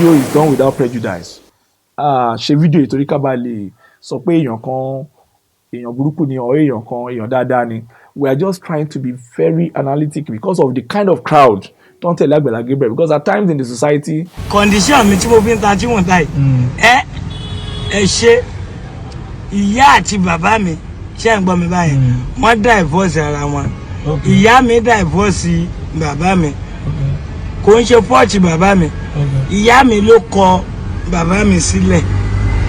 video is done without prejudice. Ṣe video ìtorí ká bá lè sọ pé èèyàn burúkú ni or èèyàn dáadáa ni. We are just trying to be very analytic because of the kind of crowd tó ń tẹ̀lé Agbala Gabriel, because at times in the society. Condition mi tí mo fi ń ta tí mo ń ta yìí ẹ ṣe ìyá àti bàbá mi ṣé ń gbọ́ mi báyìí wọ́n divorce ara wọn. Ìyá mi divorce bàbá mi kò ń ṣe fọ́ọ̀tì bàbá mi. Ìyá mi ló kọ bàbá mi sílẹ̀.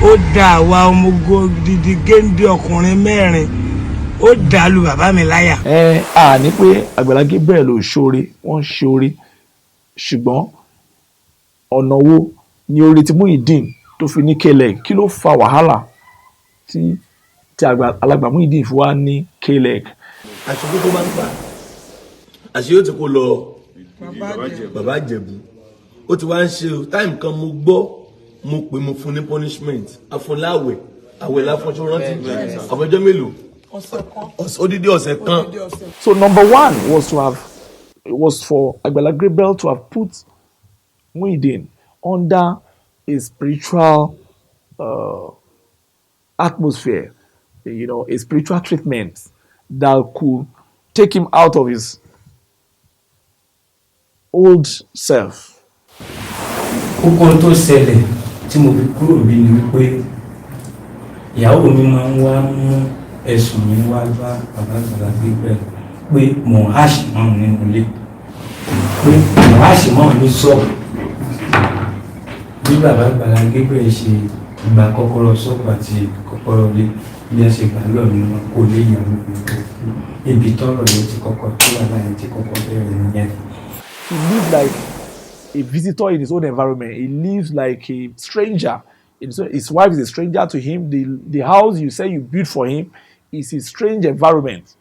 Ó dá àwa ọmọgo didi géńdé ọkùnrin mẹ́rin ó dàlú bàbá mi láyà. Ní pé Agbala Gabriel ò ṣoore, wọ́n ṣoore, ṣùgbọ́n ọ̀nà wo ni oore ti Muyideen tó fi ní K-leg? Kí ló fa wàhálà tí alàgbà Muyideen fi wá ní K-leg? Àṣìkò tó máa ń gbà àṣìyó tí kò lọ bàbá Ìjẹ̀bú ó ti wá ń ṣe o time kan mo gbọ́ mo pè mo fún ní punishment afúnláwẹ̀ àwẹ̀ láfọ́nṣọ́ rántí àfọjọ́ mélòó odidi ọ̀sẹ̀ kan. So number one was for Agbala Gabriel to have put Muyideen under a spiritual atmosphere, a spiritual treatment that could take him out of his old self. Kókó tó ṣẹlẹ̀ tí mo fi kúrò bí ni wípé ìyàwó mi máa ń wá mú ẹ̀sùn mi wá bá bàbá Agbala Gabriel pé mò ń háṣì mọ́ nínú ilé, pé mò ń háṣì mọ́ ní ṣọ́ọ̀bù. Bí bàbá Agbala Gabriel ṣe gba kọ́kọ́rọ́ ṣọ́ọ̀bù àti kọ́kọ́rọ́ ilé bí ẹ ṣe gbà lọ nínú kò lè yàn mí ibi tọ́rọ̀ yẹn ti kọ́kọ́ tí bàbá yẹn ti kọ́kọ́ bẹ̀rẹ̀ nìyẹn. He lives like a visitor in his own environment. He lives like a stranger. His wife is a stranger to him. The house you say you built for him is a strange environment.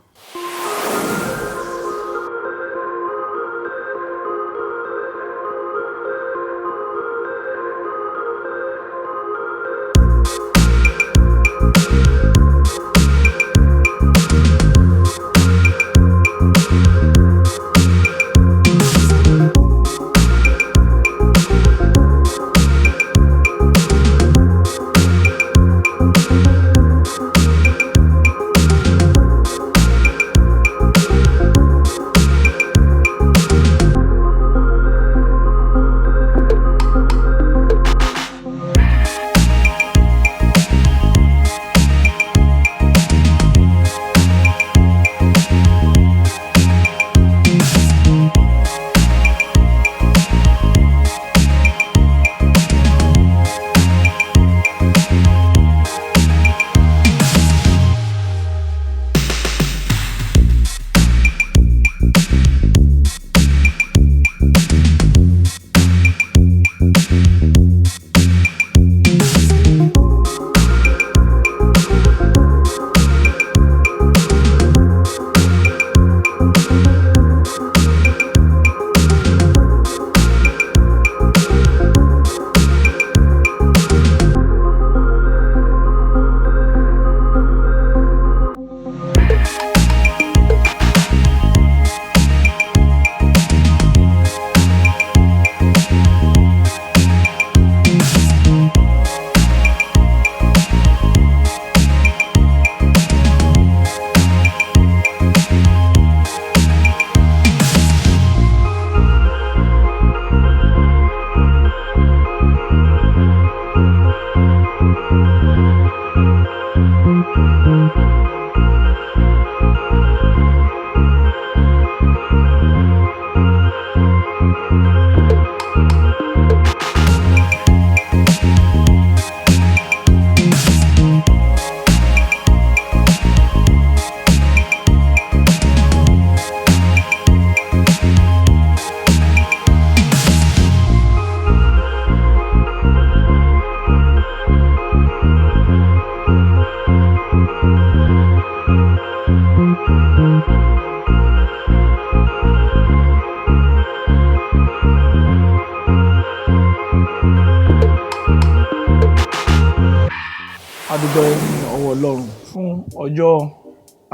Adúpẹ́ ní ọwọ́ Ọlọ́run fún ọjọ́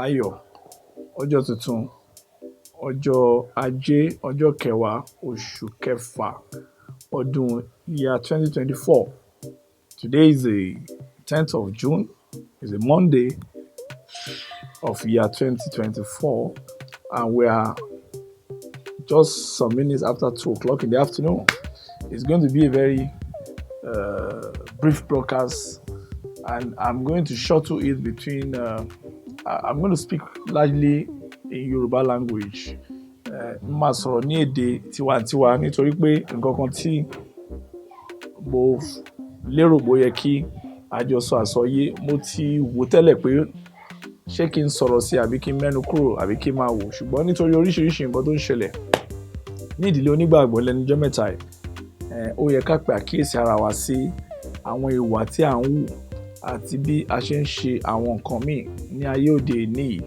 ayọ̀, ọjọ́ tuntun, ọjọ́ ajé, ọjọ́ kẹwàá oṣù kẹfà ọdún year 2024. Today is the 10th of June. It's a Monday of year 2024, and we are just some minutes after 2 o'clock in the afternoon. It's going to be a very brief broadcast, and I'm going to shuttle it between. I'm going to speak largely in Yoruba language. Má sọ̀rọ̀ ní èdè tiwantiwa nítorí pé nǹkan kan tí mo lérò bóyá kí àjọsọ àsọyé mo ti wò tẹ́lẹ̀ pé ṣé kí n sọ̀rọ̀ sí àbí kí n mẹ́nu kúrò àbí kí n máa wò, ṣùgbọ́n nítorí oríṣiríṣi nǹkan tó ń ṣẹlẹ̀ ní ìdílé onígbàgbọ́ lẹ́nujọ́ mẹ́ta yìí, ó yẹ ká pe àkíyèsí ara wa sí àwọn ìwà tí à ń hù àti bí a ṣe ń ṣe àwọn nǹkan míì ní ayé òde òní yìí.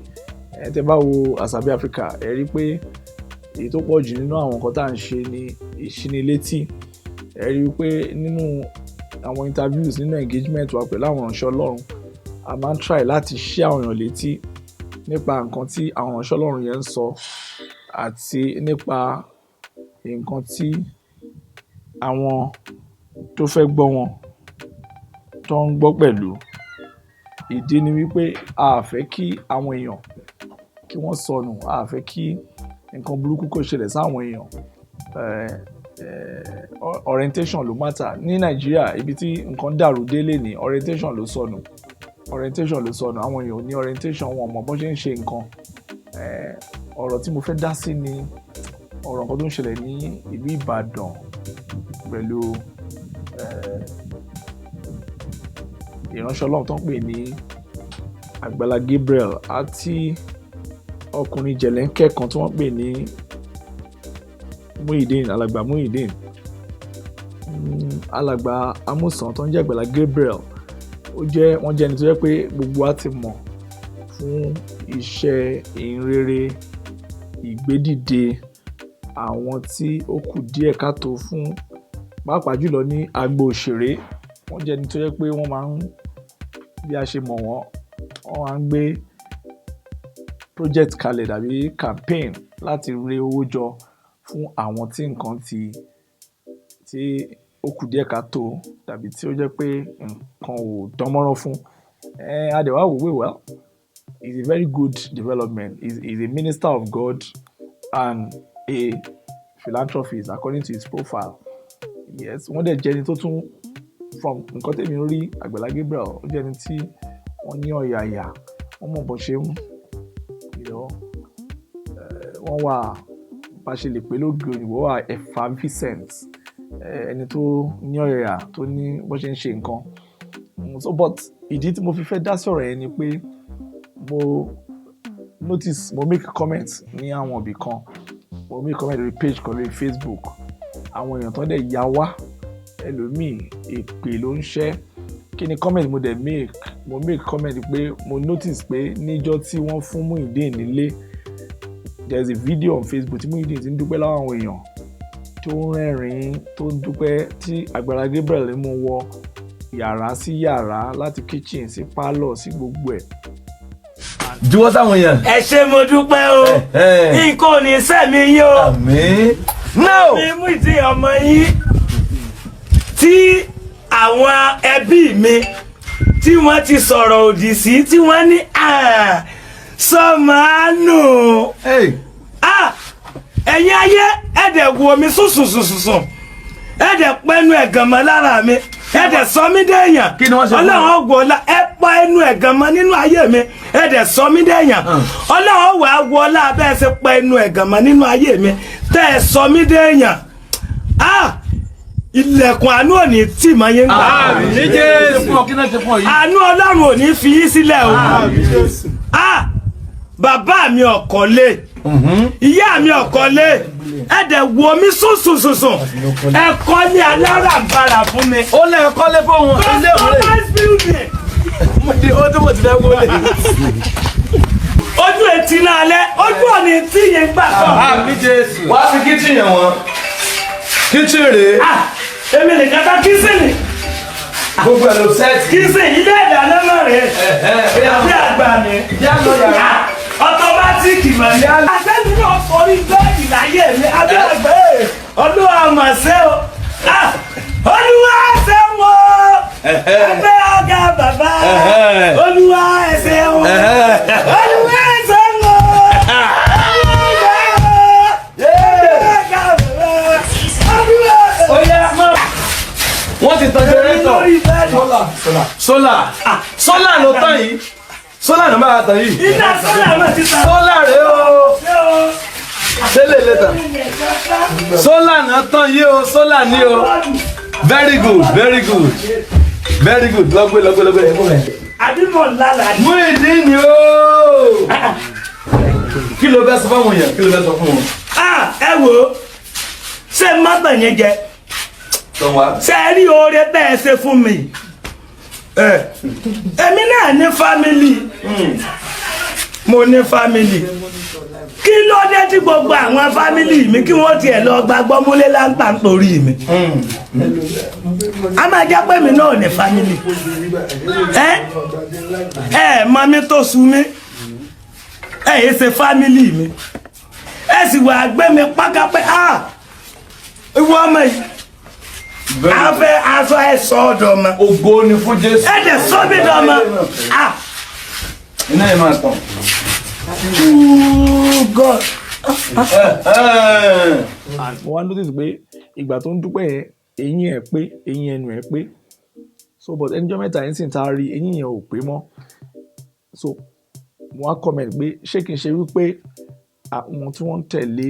Tẹ́ bá wo àṣà bí Áfíríkà, ẹ rí pé èyí tó pọ̀ jù nínú àwọn nǹkan tá à ń ṣe ní ìṣínilétí. Ẹ rí pé nínú àwọn interviews, nínú engagement wa pẹ̀lú àwọn ìránṣẹ́ Ọlọ́run, a máa ń try láti ṣí àwọn èèyàn létí nípa nǹkan tí àwọn ìránṣẹ́ Ọlọ́run yẹn ń sọ àti nípa nǹkan tí àwọn tó fẹ́ gbọ́ wọn tó ń gbọ́ pẹ̀lú. Ìdí ni wípé a fẹ́ kí àwọn èèyàn kí wọ́n sọnù, a fẹ́ kí nǹkan burúkú kó ṣẹlẹ̀ sáwọn èèyàn. Orientation ló matter ní Nàìjíríà, ibi tí nǹkan dàrú délé ní orientation ló sọnù. Àwọn èèyàn ò ní orientation, wọn mọ̀ bó ṣe ń ṣe nǹkan. Ọ̀rọ̀ tí mo fẹ́ dá sí ni ọ̀rọ̀ kan tó ń ṣẹlẹ̀ ní ìlú Ìbàdàn pẹ̀lú ìránṣẹ́ Ọlọ́run tó ń pè ní Agbala Gabriel àti ọkùnrin jẹ̀lẹ́ńkẹ́ kan tí wọ́n pè ní Muyideen, alàgbà Muyideen. Alàgbà Amusan tó ń jẹ́ Agbala Gabriel, wọ́n jẹ́ ẹni tó jẹ́ pé gbogbo wa ti mọ̀ fún iṣẹ́ ìhìnrere ìgbédìde àwọn tí ó kù díẹ̀ káàtó fún, pàápàá jùlọ ní agbo òṣèré. Wọ́n jẹ́ ẹni tó jẹ́ pé wọ́n máa ń, bí a ṣe mọ̀ wọ́n máa ń gbé project kalẹ̀ tàbí campaign láti ré owó jọ fún àwọn tí nǹkan tí ó kù díẹ̀ káàtó tàbí tí ó jẹ́ pé nǹkan ò dánmọ́rán fún. Adẹ̀wà wò wé, well, it's a very good development. He's a minister of God and a philanthropist according to his profile. Yes, wọ́n dẹ̀ jẹ́ ẹni tó tún, from nǹkan tèmi ń rí Agbala Gabriel, ó jẹ́ ẹni tí wọ́n ní ọ̀yàyà, wọ́n mọ̀ bó ṣe ń, wọ́n wà bá ṣe lè pè lóge òyìnbó, wà effervescent, ẹni tó ní ọ̀yàyà, tó ní bó ṣe ń ṣe nǹkan. So but ìdí tí mo fi fẹ́ dá sọ̀rọ̀ yẹn ni pé mo make comment ní àwọn ibì kan, mo make comment lórí page kan lórí Facebook. Àwọn èèyàn tó dẹ̀ yà wá, ẹlòmíì èpè ló ń ṣẹ́. Kí ni comment mo dẹ̀ make? Mo make comment pé mo notice pé níjọ́ tí wọ́n fún Muyideen nílé, there is a video on Facebook tí Muyideen ti ń dúpẹ́ láwọn àwọn èèyàn tó ń rẹ́rìn-ín, tó ń dúpẹ́, tí Agbala Gabriel mú wọ yàrá sí yàrá, láti kitchen sí parlour sí gbogbo ẹ̀. Juwọ́ sáwọn èèyàn. Ẹ ṣé mo dúpẹ́ o, nǹkan ò ní sẹ́mi yín o. Àmín. No. Mi Muyideen ọmọ yín tí àwọn ẹbí mi tí wọ́n ti sọ̀rọ̀ òdì sí, tí wọ́n ní sọmánù. Ẹ̀yin ayé, ẹ̀dẹ̀ wo mi sùsùsùsùn, ẹ̀dẹ̀ pẹ́nu ẹ̀gàn mọ́ lára mi, ẹ̀dẹ̀ sọ mí dẹ̀yàn. Ọlọ́run wọlá ẹ pa ẹnu ẹ̀gàn mọ́ nínú ayé mi, ẹ̀dẹ̀ sọ mí dẹ̀yàn. Ọlọ́run wà wọlá bẹ́ẹ̀ ṣe pa ẹnu ẹ̀gàn mọ́ nínú ayé mi, tẹ́ ẹ sọ mí dẹ̀yàn. Ilẹ̀kùn àánú ò ní tì mọ́ yín gbà. Àánú Ọlọ́run ò ní fi yín sílẹ̀ o. Bàbá mi ọ̀kọ́lé, ìyá mi ọ̀kọ́lé, ẹ̀dẹ̀ wo mi sùsùsùsùn, ẹ̀kọ́ ní alárànbarà fún mi. Ó lè kọ́lé fún wọn. Customized building. Ó tó mọ̀ ti dẹ́ wọlé. Ojú etí náà lẹ, ojú òní tí yẹn gbà kọ́. Wá sí kitchen yẹn wọn. Kitchen rèé. Èmi lè kàtà kísìnì. Gbogbo ẹ̀ ló sẹ́ẹ̀tì. Kísìnì ilé ìdáná náà rèé. Bí àgbà mi. Automatic mọ̀ ní. Àtẹ́jú náà forí bẹ́ẹ̀dì láyé mi. Abẹ́rẹ́gbẹ́ ọdún àmọ̀ṣẹ́ o. Ó Ẹgbẹ́ ọ̀gá bàbá. Olúwa ẹsẹ̀ wọn. Olúwa ẹsẹ̀ wọn. Wọ́n ti tan jẹrẹ́tọ̀. Sólà ló tán yìí. Sólà ló máa tán yìí. Iná sólà ló ti tán. Sólà rèé o. Délé lẹ́tà. Sólà náà tán yìí o. Sólà ní o. Very good. Lọ́gbé. Àdìmọ̀ lálà. Muyideen ni o. Kí ló bẹ́ sọ fún wọn? Ẹ wo ṣé má tàn yẹn jẹ. Ṣé ẹ rí oore bẹ́ẹ̀ ṣe fún mi? Èmi náà ní fámìlì. Mo ní fámìlì. Kí ló dé tí gbogbo àwọn fámìlì mi kí wọ́n tiẹ̀ lọ gbàgbọ́ múlé láǹtà nítorí mi? A máa jẹ́ pé mi náà ní fámìlì. Mọ mi tó sú mi. Yé ṣe fámìlì mi. Ẹ sì wà gbé mi pákà pé ìwọ ọmọ yìí. A fẹ́ aṣọ ẹ̀sọ́ ọ̀dọ̀ ma. Ògo ni fún Jésù. Ẹ dẹ̀ sọ́ mi dọ̀ ma. Iná yẹn máa tàn. God. Mo wá notice pé ìgbà tó ń dúpẹ́ yẹn eyín ẹ̀ pé eyín ẹnu ẹ̀ pé so but ẹnìjọ́ mẹ́ta yẹn sì ń ta rí eyín yẹn ò pé mọ́ so mo wá comment pé ṣé kìí ṣe wípé àwọn tí wọ́n ń tẹ̀lé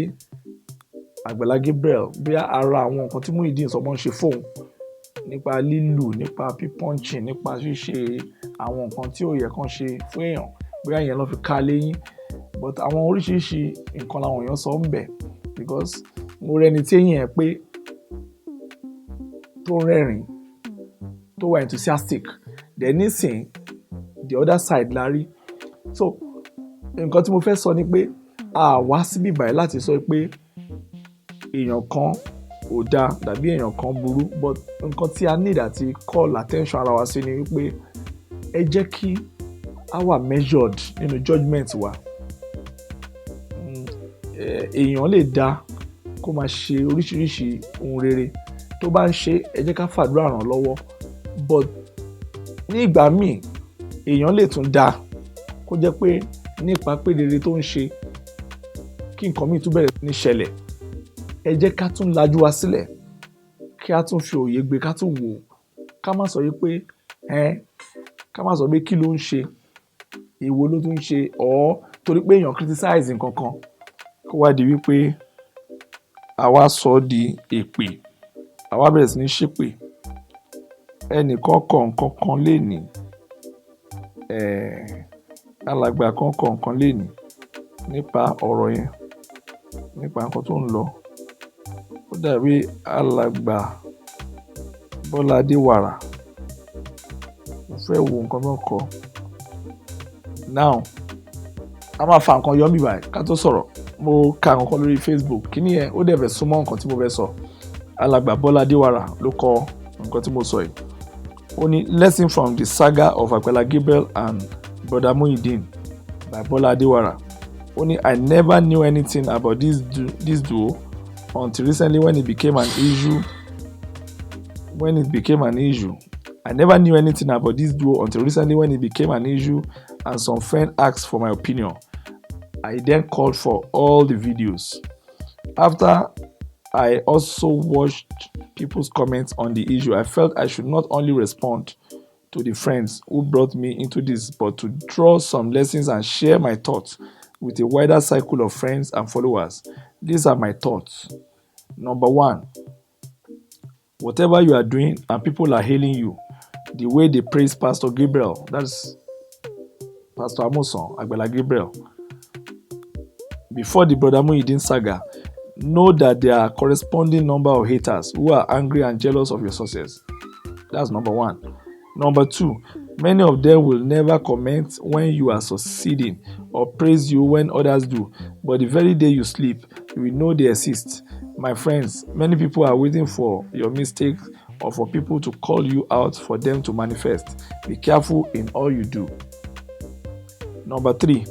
Agbala Gabriel bí ara àwọn nǹkan tí Muyideen sọ bọ́n ṣe fóun nípa lílù nípa pípọ́ǹchì nípa ṣíṣe àwọn nǹkan tí ò yẹ kán ṣe fún èèyàn bóyá ìyẹn lọ́ fi ká léyìn but àwọn oríṣiríṣi nǹkan làwọn èèyàn sọ ń bẹ̀ because mo rẹni tí eyín ẹ̀ pé tó rẹ́rìn tó wà enthusiastic then nísìn the other side la rí so nǹkan tí mo fẹ́ sọ ni pé a wá síbí báyìí láti sọ pé èèyàn kan ò dáa tàbí èèyàn kan burú but nǹkan tí a need àti call attention ara wa sí ni wípé ẹ jẹ́ kí a wà measured nínú judgement wa èèyàn lè dá kó máa ṣe oríṣiríṣi ohun rere tó bá ń ṣe ẹ jẹ́ ká fàdúrà ràn lọ́wọ́ but ní ìgbà míì èèyàn lè tún dá kó jẹ́ pé nípa pé rere tó ń ṣe kí nǹkan míì tún bẹ̀rẹ̀ ní ṣẹlẹ̀ ẹ jẹ́ ká tún lajú wa sílẹ̀ kí a tún fi òye gbé ká tún wò ká má sọ yí pé ká má sọ pé kí ló ń ṣe èwo ló tún ń ṣe torí pé èèyàn criticize nǹkan kan kó wá di wípé àwa sọ ọ́ di èpè àwa bẹ̀rẹ̀ sí ní ṣépè ẹnìkan kọ nǹkan kan lè ní alàgbà kan kọ nǹkan lè ní nípa ọ̀rọ̀ yẹn nípa nǹkan tó ń lọ ó dàbí alàgbà Bọ́lá Adéwàrà mo fẹ́ wo nǹkan náà kọ now a máa fa nǹkan yọ mí báyìí ká tó sọ̀rọ̀ mo ka nǹkan lórí Facebook kíní yẹn ó dẹ̀ fẹ́ súnmọ́ nǹkan tí mo fẹ́ sọ alàgbà Bọ́lá Adéwàrà ló kọ nǹkan tí mo sọ yìí ó ní lesson from the saga of Agbala Gabriel and Brother Muyideen by Bọ́lá Adéwàrà ó ní I never knew anything about this duo until recently when it became an issue. I never knew anything about this duo until recently when it became an issue and some friend asked for my opinion. I then called for all the videos. After I also watched people's comments on the issue, I felt I should not only respond to the friends who brought me into this, but to draw some lessons and share my thoughts with a wider cycle of friends and followers. These are my thoughts. Number 1, whatever you are doing and people are hailing you, the way they praise Pastor Gabriel, that's Pastor Amusan, Agbala Gabriel, before the Brother Muyideen saga, know that there are corresponding number of haters who are angry and jealous of your success. That's number 1. Number 2, many of them will never comment when you are succeeding or praise you when others do, but the very day you sleep, you will know they exist. My friends, many people are waiting for your mistakes or for people to call you out for them to manifest. Be careful in all you do. Number 3,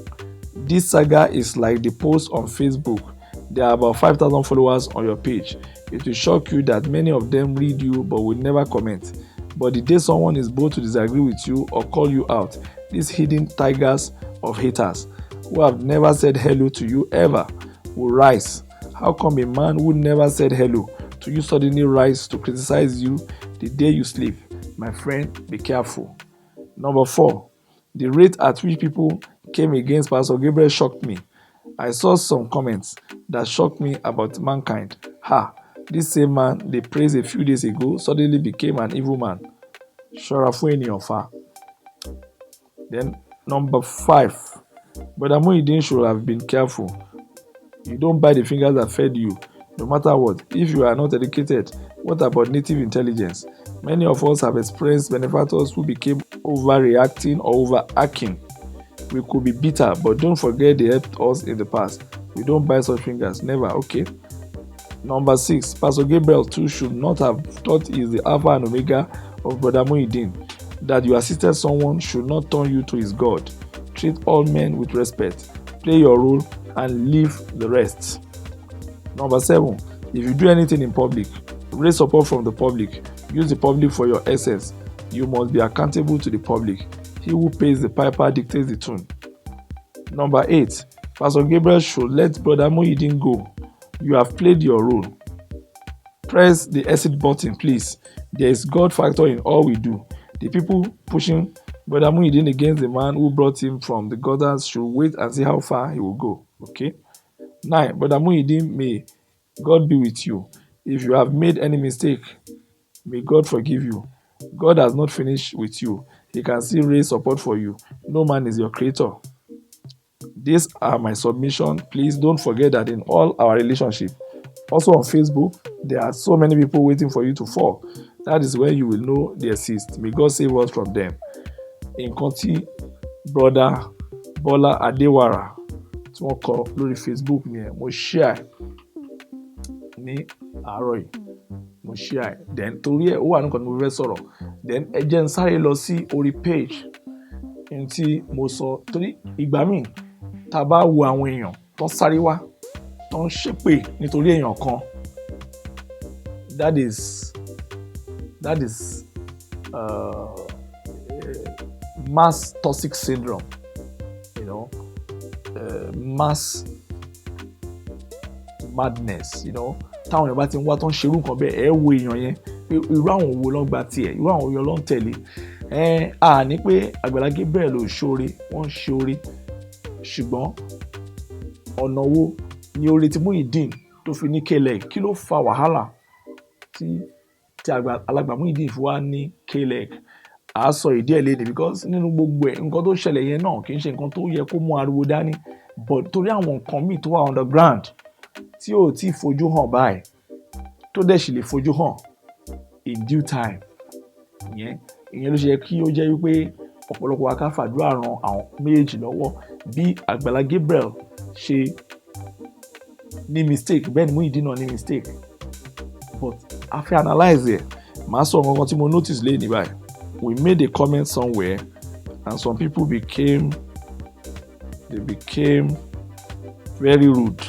this saga is like the post on Facebook. There are about 5,000 followers on your page. It will shock you that many of them read you but will never comment. But the day someone is bold to disagree with you or call you out, these hidden tigers of haters who have never said hello to you ever will rise. How come a man who never said hello to you suddenly rise to criticize you the day you sleep? My friend, be careful. Number 4, the rate at which people came against Pastor Gabriel shocked me. I saw some comments that shocked me about mankind. This same man they praised a few days ago suddenly became an evil man. Ṣọ́ra fún ènìyàn fa. Then number 5, Brother Muyideen should have been careful. You don't buy the fingers that fed you, no matter what. If you are not educated, what about native intelligence? Many of us have experienced benefactors who became overreacting or overacting. We could be bitter, but don't forget they helped us in the past. We don't buy such fingers, never, okay? Number 6, Pastor Gabriel too should not have thought he is the Alpha and Omega of Brother Muyideen. That you assisted someone should not turn you to his God. Treat all men with respect. Play your role and leave the rest. Number 7, if you do anything in public, raise support from the public. Use the public for your essence. You must be accountable to the public. He who pays the piper dictates the tune. Number 8, Pastor Gabriel should let Brother Muyideen go. You have played your role. Press the exit button, please. There is God factor in all we do. The people pushing Brother Muyideen against the man who brought him from the gutters should wait and see how far he will go. Okay? 9, Brother Muyideen, may God be with you. If you have made any mistake, may God forgive you. God has not finished with you. He can still raise support for you. No man is your creator. These are my submission. Please don't forget that in all our relationship, also on Facebook, there are so many people waiting for you to fall. That is when you will know they exist. May God save us from them. Nǹkan tí Brother Bola Adewara tí wọ́n kọ lórí Facebook nìyẹn, mo share ní àárọ̀ yìí, mo share. Then torí ẹ̀ ó wà nǹkan tí mo fẹ́ sọ̀rọ̀. Then ẹ jẹ́ n sáré lọ sí orí page ní tí mo sọ torí ìgbà míì tá a bá wo àwọn èèyàn tó ń sáré wá tó ń ṣépè nítorí èèyàn kan, that is mass toxic syndrome, mass madness, táwọn èèyàn bá ti ń wá tó ń ṣerú nǹkan bẹ́ẹ̀ ẹ wo èèyàn yẹn pé irú àwọn wo ló ń gba tiẹ̀, irú àwọn wo ló ń tẹ̀lé. Ní pé Agbala Gabriel ò ṣoore, wọ́n ń ṣoore, ṣùgbọ́n ọ̀nà wo ni oore tí Muyideen tó fi ní K-leg? Kí ló fa wàhálà tí alàgbà Muyideen fi wá ní K-leg? À sọ ìdí ẹ̀ léde because nínú gbogbo ẹ̀ nǹkan tó ṣẹlẹ̀ yẹn náà kì í ṣe nǹkan tó yẹ kó mú ariwo dání, but torí àwọn nǹkan míì tó wà underground tí ò tí fojú hàn báyìí tó dẹ̀ sì lè fojú hàn in due time, ìyẹn ló ṣe yẹ kí ó jẹ́ wípé ọ̀pọ̀lọpọ̀ wa ká fàdúrà ran àwọn méjèèjì lọ́wọ́. Bí Agbala Gabriel ṣe ní mistake bẹ́ẹ̀ ni Muyideen náà ní mistake, but a fẹ́ analyze ẹ̀. Màá sọ nǹkan tí mo notice lé ní báyìí. We made a comment somewhere and some people became very rude.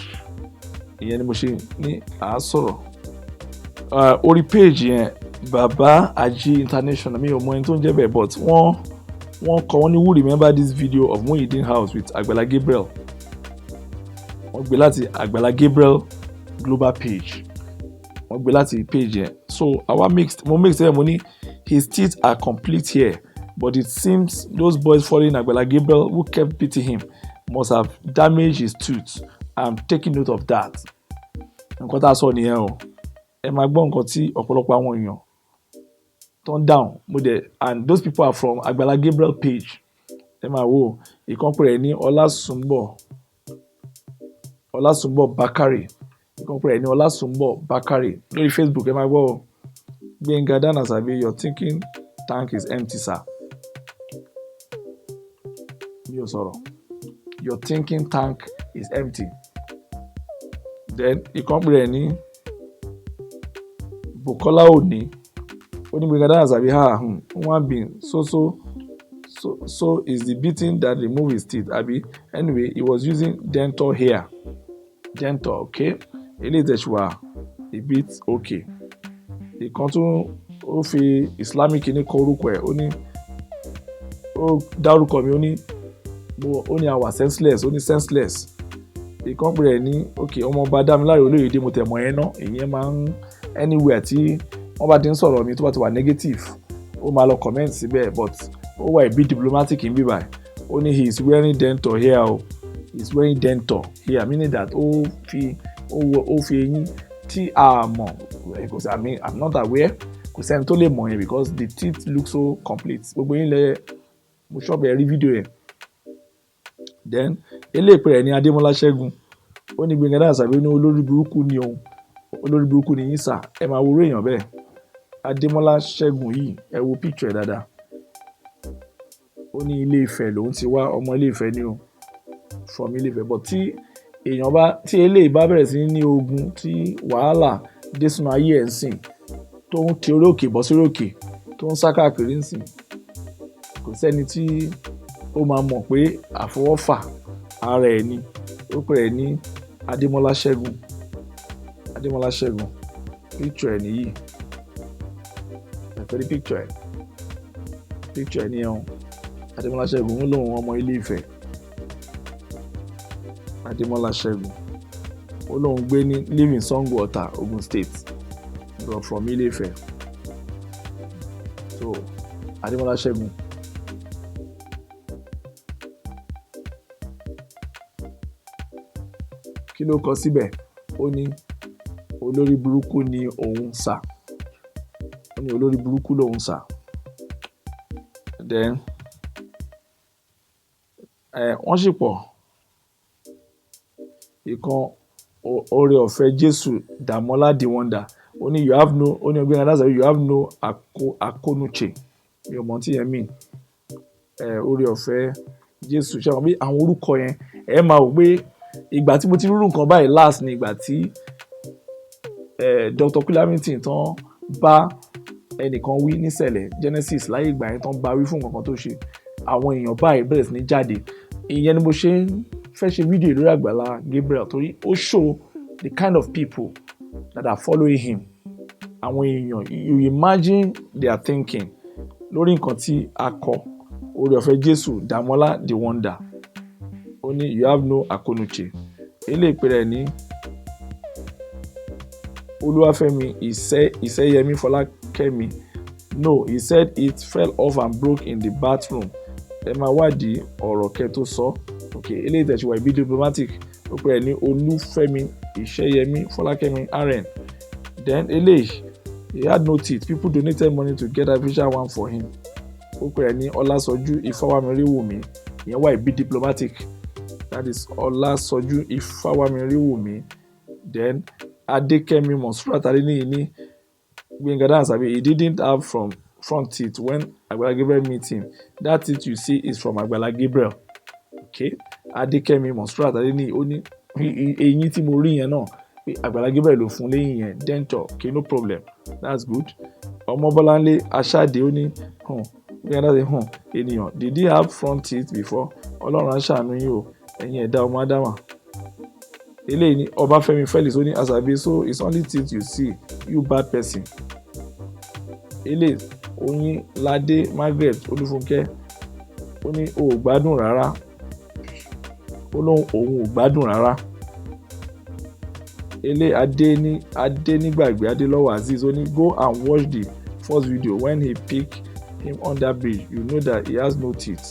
Ìyẹn ni mo ṣe ní sọ̀rọ̀. Orí page yẹn Baba Aji International, mi ò mọ ẹni tó ń jẹ́ bẹ́ẹ̀, but wọ́n kọ wọ́n ní who remember this video of Muyideen house with Agbala Gabriel. Wọ́n gbé láti Agbala Gabriel global page. Wọ́n gbé láti page yẹn. So mo mix ẹ̀ mo ní his teeth are complete here, but it seems those boys following Agbala Gabriel who kept beating him must have damaged his tooth. I'm taking note of that. Nǹkan tá a sọ nìyẹn o. Ẹ máa gbọ́ nǹkan tí ọ̀pọ̀lọpọ̀ àwọn èèyàn turn down and those people are from Agbala Gabriel page. Ẹ máa wo ìkànpẹ̀ rẹ̀ ní Ọlásùnbọ̀ Bakare, ìkànpẹ̀ rẹ̀ ní Ọlásùnbọ̀ Bakare lórí Facebook. Ẹ máa gbọ́ o. Gbenga Dana Sabi, your thinking tank is empty, sir. Mi ò sọ̀rọ̀. Your thinking tank is empty. Then ìkànpẹ̀ rẹ̀ ní Bukola Oni. Oni Gbenga Dana Sabi, one being so is the beating that removed his teeth. Anyway, he was using dental here. Dental, okay? Eléyìí tẹ̀síwá, a bit okay. Ìkan tún ó fi Islamic ní kọ orúkọ ẹ̀ ó ní ó dárúkọ mi ó ní àwa senseless ó ní senseless ìkan pè rẹ̀ ní ok ọmọọba Dámiláre Olóyèdé mo tẹ̀ mọ́ ẹ ná ìyẹn máa ń anywhere tí wọ́n bá ti ń sọ̀rọ̀ mi tó bá ti wà negative ó máa lọ comment síbẹ̀ but ó wà ìbí diplomatic ń bíbà ó ní he is wearing denture here o he is wearing denture here meaning that ó fi eyín tí a mọ̀ because I mean I'm not aware kò sẹ́ni tó lè mọ̀ yẹn because the teeth look so complete gbogbo yín lẹ mo ṣọ́ọ̀bù ẹ̀ rí fídíò yẹn then eléèpẹ rẹ̀ ní Adémọ́lá Ṣẹ́gun ó ní Gbẹ́ngà Àṣàbí ó ní olórí burúkú ni òun olórí burúkú ni yín sà ẹ máa wo orí èèyàn bẹ́ẹ̀ Adémọ́lá Ṣẹ́gun yìí ẹ wo picture ẹ̀ dáadáa ó ní Ilé Ifẹ̀ lòun ti wá ọmọ Ilé Ifẹ̀ ni o from Ilé Ifẹ̀ but tí eléyìí bá bẹ̀rẹ̀ sí ní ogun tí wàhálà dé sínú ayé ẹ̀ ń sìn tó ń ti orí òkè bọ́ sórí òkè tó ń sá káàkiri ń sìn kò sẹ́ni tí ó máa mọ̀ pé àfọwọ́fà ara ẹ̀ ni ó pè é ní Adémọ́lá Ṣẹ́gun picture ẹ̀ nìyí ẹ̀fẹ́ picture ẹ̀ ní ẹ̀hún Adémọ́lá Ṣẹ́gun ń lòun ọmọ Ilé Ifẹ̀ Adémọ́lá Ṣẹ́gun ó lóun gbé ní live in Sango Ọ̀tà Ogun State but from Ilé Ifẹ̀ so Adémọ́lá Ṣẹ́gun kí ló kọ síbẹ̀ ó ní olórí burúkú ni òun sà ó ní olórí burúkú lòun sà then wọ́n sì pọ̀ ìkan oore ọ̀fẹ́ Jésù Dàmọ́lá the wonder ó ní you have no ó ní Gbẹ́ngà Àṣàbí you have no akónúche mi ò mọ̀ tí yẹn mean oore ọ̀fẹ́ Jésù ṣe àwọn bí àwọn orúkọ yẹn ẹ máa wò pé ìgbà tí mo ti rúrú nǹkan báyìí last ni ìgbà tí Dr. Kulamington tán bá ẹnìkan wí nísẹ̀lẹ̀ Genesis láyé ìgbà yẹn tán bá wí fún nǹkan tó ṣe àwọn èèyàn báyìí bẹ̀rẹ̀ sí ní jáde ìyẹn ni mo ṣe ń fẹ́ ṣe fídíò lórí Agbala Gabriel torí ó show the kind of people that are following him àwọn èèyàn you imagine their thinking lórí nǹkan tí a kọ oore ọ̀fẹ́ Jésù Dàmọ́lá the wonder ó ní you have no akónúche eléyìí pé rẹ̀ ní Olúwafẹ́mi Ìṣẹ́yẹmí Fọlákẹ́mi no he said it fell off and broke in the bathroom ẹ máa wádìí ọ̀rọ̀ kẹ́ tó sọ ok eléyìí tẹ̀síwá ìbí diplomatic ó pè é ní Olúfẹ́mi Ìṣẹ́yẹmí Fọlákẹ́mi RN then eléyìí he had no teeth people donated money to get artificial one for him ó pè é ní Ọlásọjú Ifáwámiríwùmí ìyẹn wá ìbí diplomatic that is Ọlásọjú Ifáwámiríwùmí then Adékẹ́mi Monsurat Adéníyì ní Gbẹ́ngà Àṣàbí he didn't have front teeth when Agbala Gabriel meet him that teeth you see is from Agbala Gabriel okay Adékẹ́mi Monsurat Adéníyì ó ní eyín tí mo rí yẹn náà pé Agbala Gabriel ló fún lẹ́yìn yẹn denture okay no problem that's good Ọmọbọ́láńlé Aṣáde ó ní Gbẹ́ngà Àṣàbí ènìyàn did he have front teeth before Ọlọ́run á ṣàánú yín o ẹ̀yin ẹ̀dá ọmọ Ádámà eléyìí ní Ọbáfẹ́mi Felix ó ní Àṣàbí so it's only teeth you see you bad person eléyìí Oyinládé Margaret Olúfúnkẹ́ ó ní o ò gbádùn rárá ó lóun òun ò gbádùn rárá eléyìí Adénígbàgbé Adélọ́wọ̀ Azeez ó ní go and watch the first video when he pick him under bridge you know that he has no teeth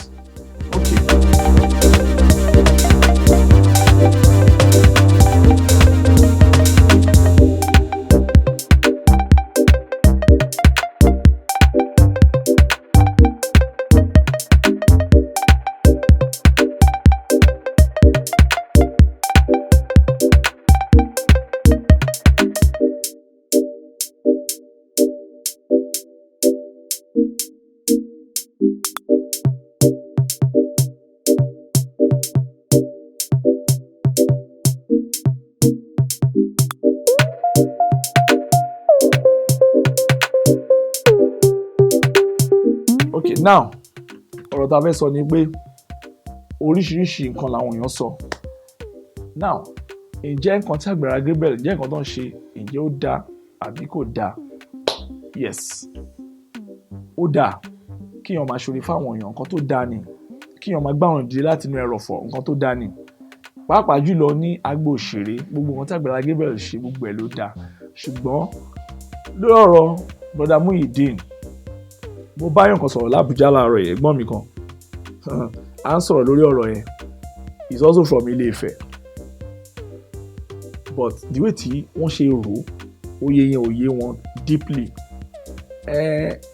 okay now ọ̀rọ̀ tá a fẹ́ sọ ni pé oríṣiríṣi nǹkan làwọn èèyàn sọ now ǹjẹ́ nǹkan tí Agbala Gabriel ǹjẹ́ nǹkan tó ń ṣe ǹjẹ́ ó dáa àbí kò dáa yes ó dáa kíyàn máa ṣoore fáwọn èèyàn nǹkan tó dáa ni kíyàn máa gbá wọn dìde láti inú ẹrọ̀fọ̀ nǹkan tó dáa ni pàápàá jùlọ ní agbo òṣèré gbogbo nǹkan tí Agbala Gabriel ṣe gbogbo ẹ̀ ló dáa ṣùgbọ́n lórí ọ̀rọ̀ brother Muyideen mo bá yàn kan sọ̀rọ̀ l'Abuja láàárọ̀ yẹn ẹ̀gbọ́n mi kan à ń sọ̀rọ̀ lórí ọ̀rọ̀ yẹn he's also from Ilé-Ifẹ̀ but the way tí wọ́n ṣe rò òye yẹn òye wọn deeply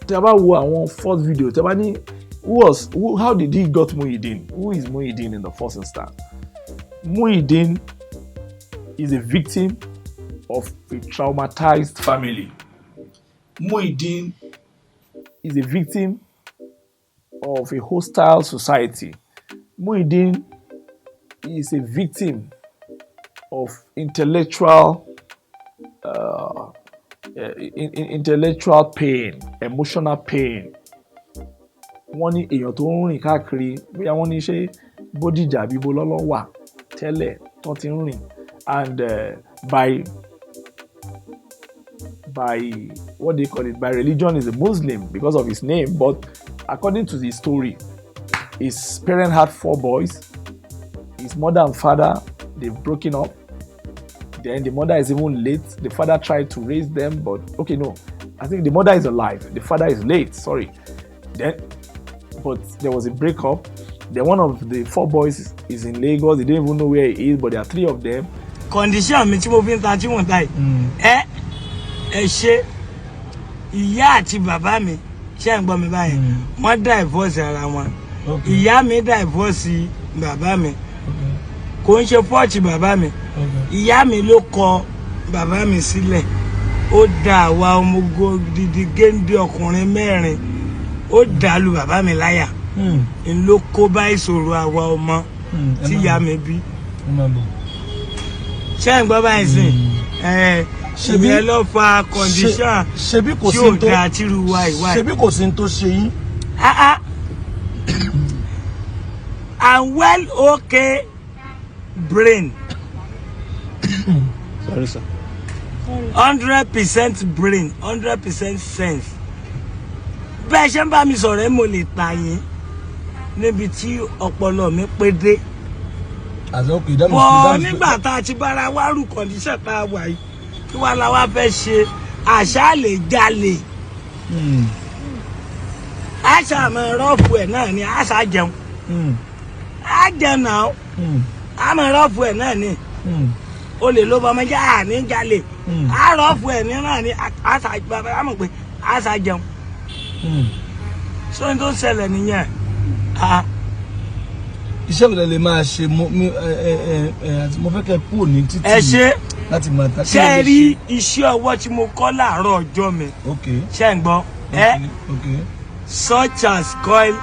tí a bá wo àwọn first video tí a bá ní how did he got Muyideen? Who is Muyideen in the first instance? Muyideen is a victim of a traumatized family. Muyideen is a victim of a hostile society. Muyideen is a victim of intellectual pain, emotional pain. Wọ́n ní èèyàn tó ń rìn káàkiri bóyá wọ́n ní ṣe Bódìjà bí bó lọ́lọ́ wà tẹ́lẹ̀ tó ti ń rìn and by what they call it by religion is a Muslim because of his name, but according to the story his parents had 4 boys. His mother and father, they've broken up. Then the mother is even late. The father tried to raise them, but okay, no. I think the mother is alive. The father is late, sorry. But there was a breakup. Then one of the 4 boys is in Lagos. They don't even know where he is, but there are 3 of them. Condition mi tí mo fi ń ta tí wọ́n ta yìí. Ẹ ṣe ìyá àti bàbá mi ṣé ń gbọ́ mi báyìí. Wọ́n divorce ara wọn. Ìyá mi divorce bàbá mi. Kò ń ṣe fọ́ọ̀tì bàbá mi. Ìyá mi ló kọ bàbá mi sílẹ̀. Ó dá àwa ọmọ gidi géńdé ọkùnrin 4. Ó dàlù bàbá mi láyà. N ló kó bá ìṣòro àwa ọmọ tí ìyá mi bí. Ṣé ń gbọ́ báyìí sìn? Ṣebí ẹ lọ fa condition tí ò dáa tí ru wa ìwà. Ṣebí kò sí ní tó ṣe yín. I'm well okay brain. Sorry, sir. 100% brain, 100% sense. Bẹ́ẹ̀ ṣe ń bá mi sọ̀rọ̀ ẹ́ mo lè ta yín níbi tí ọpọlọ mi pé dé. Bọ̀ nígbà tá a ti bára wá rú condition tá a wà yìí kí wàá la wá fẹ́ ṣe àṣà lè jalè. Àṣà mọ̀ rọ́ọ̀fù ẹ̀ náà ni àṣà jẹun. Á jẹun náà. Àmọ̀ rọ́ọ̀fù ẹ̀ náà ni. O lè ló bá ọmọ jẹ́ àní jalè. Á rọ́ọ̀fù ẹ̀ ní náà ni àṣà bàbá àmọ̀ pé àṣà jẹun. Sọ́ni tó ṣẹlẹ̀ nìyẹn. Iṣẹ́ ìrẹ̀lẹ̀ lè máa ṣe mo fẹ́ kẹ́ kúrò ní títì. Ẹ ṣe láti máa ta. Ṣé rí iṣẹ́ ọwọ́ tí mo kọ́ láàárọ̀ ọjọ́ mi? Ṣé ń gbọ́? Such as coil,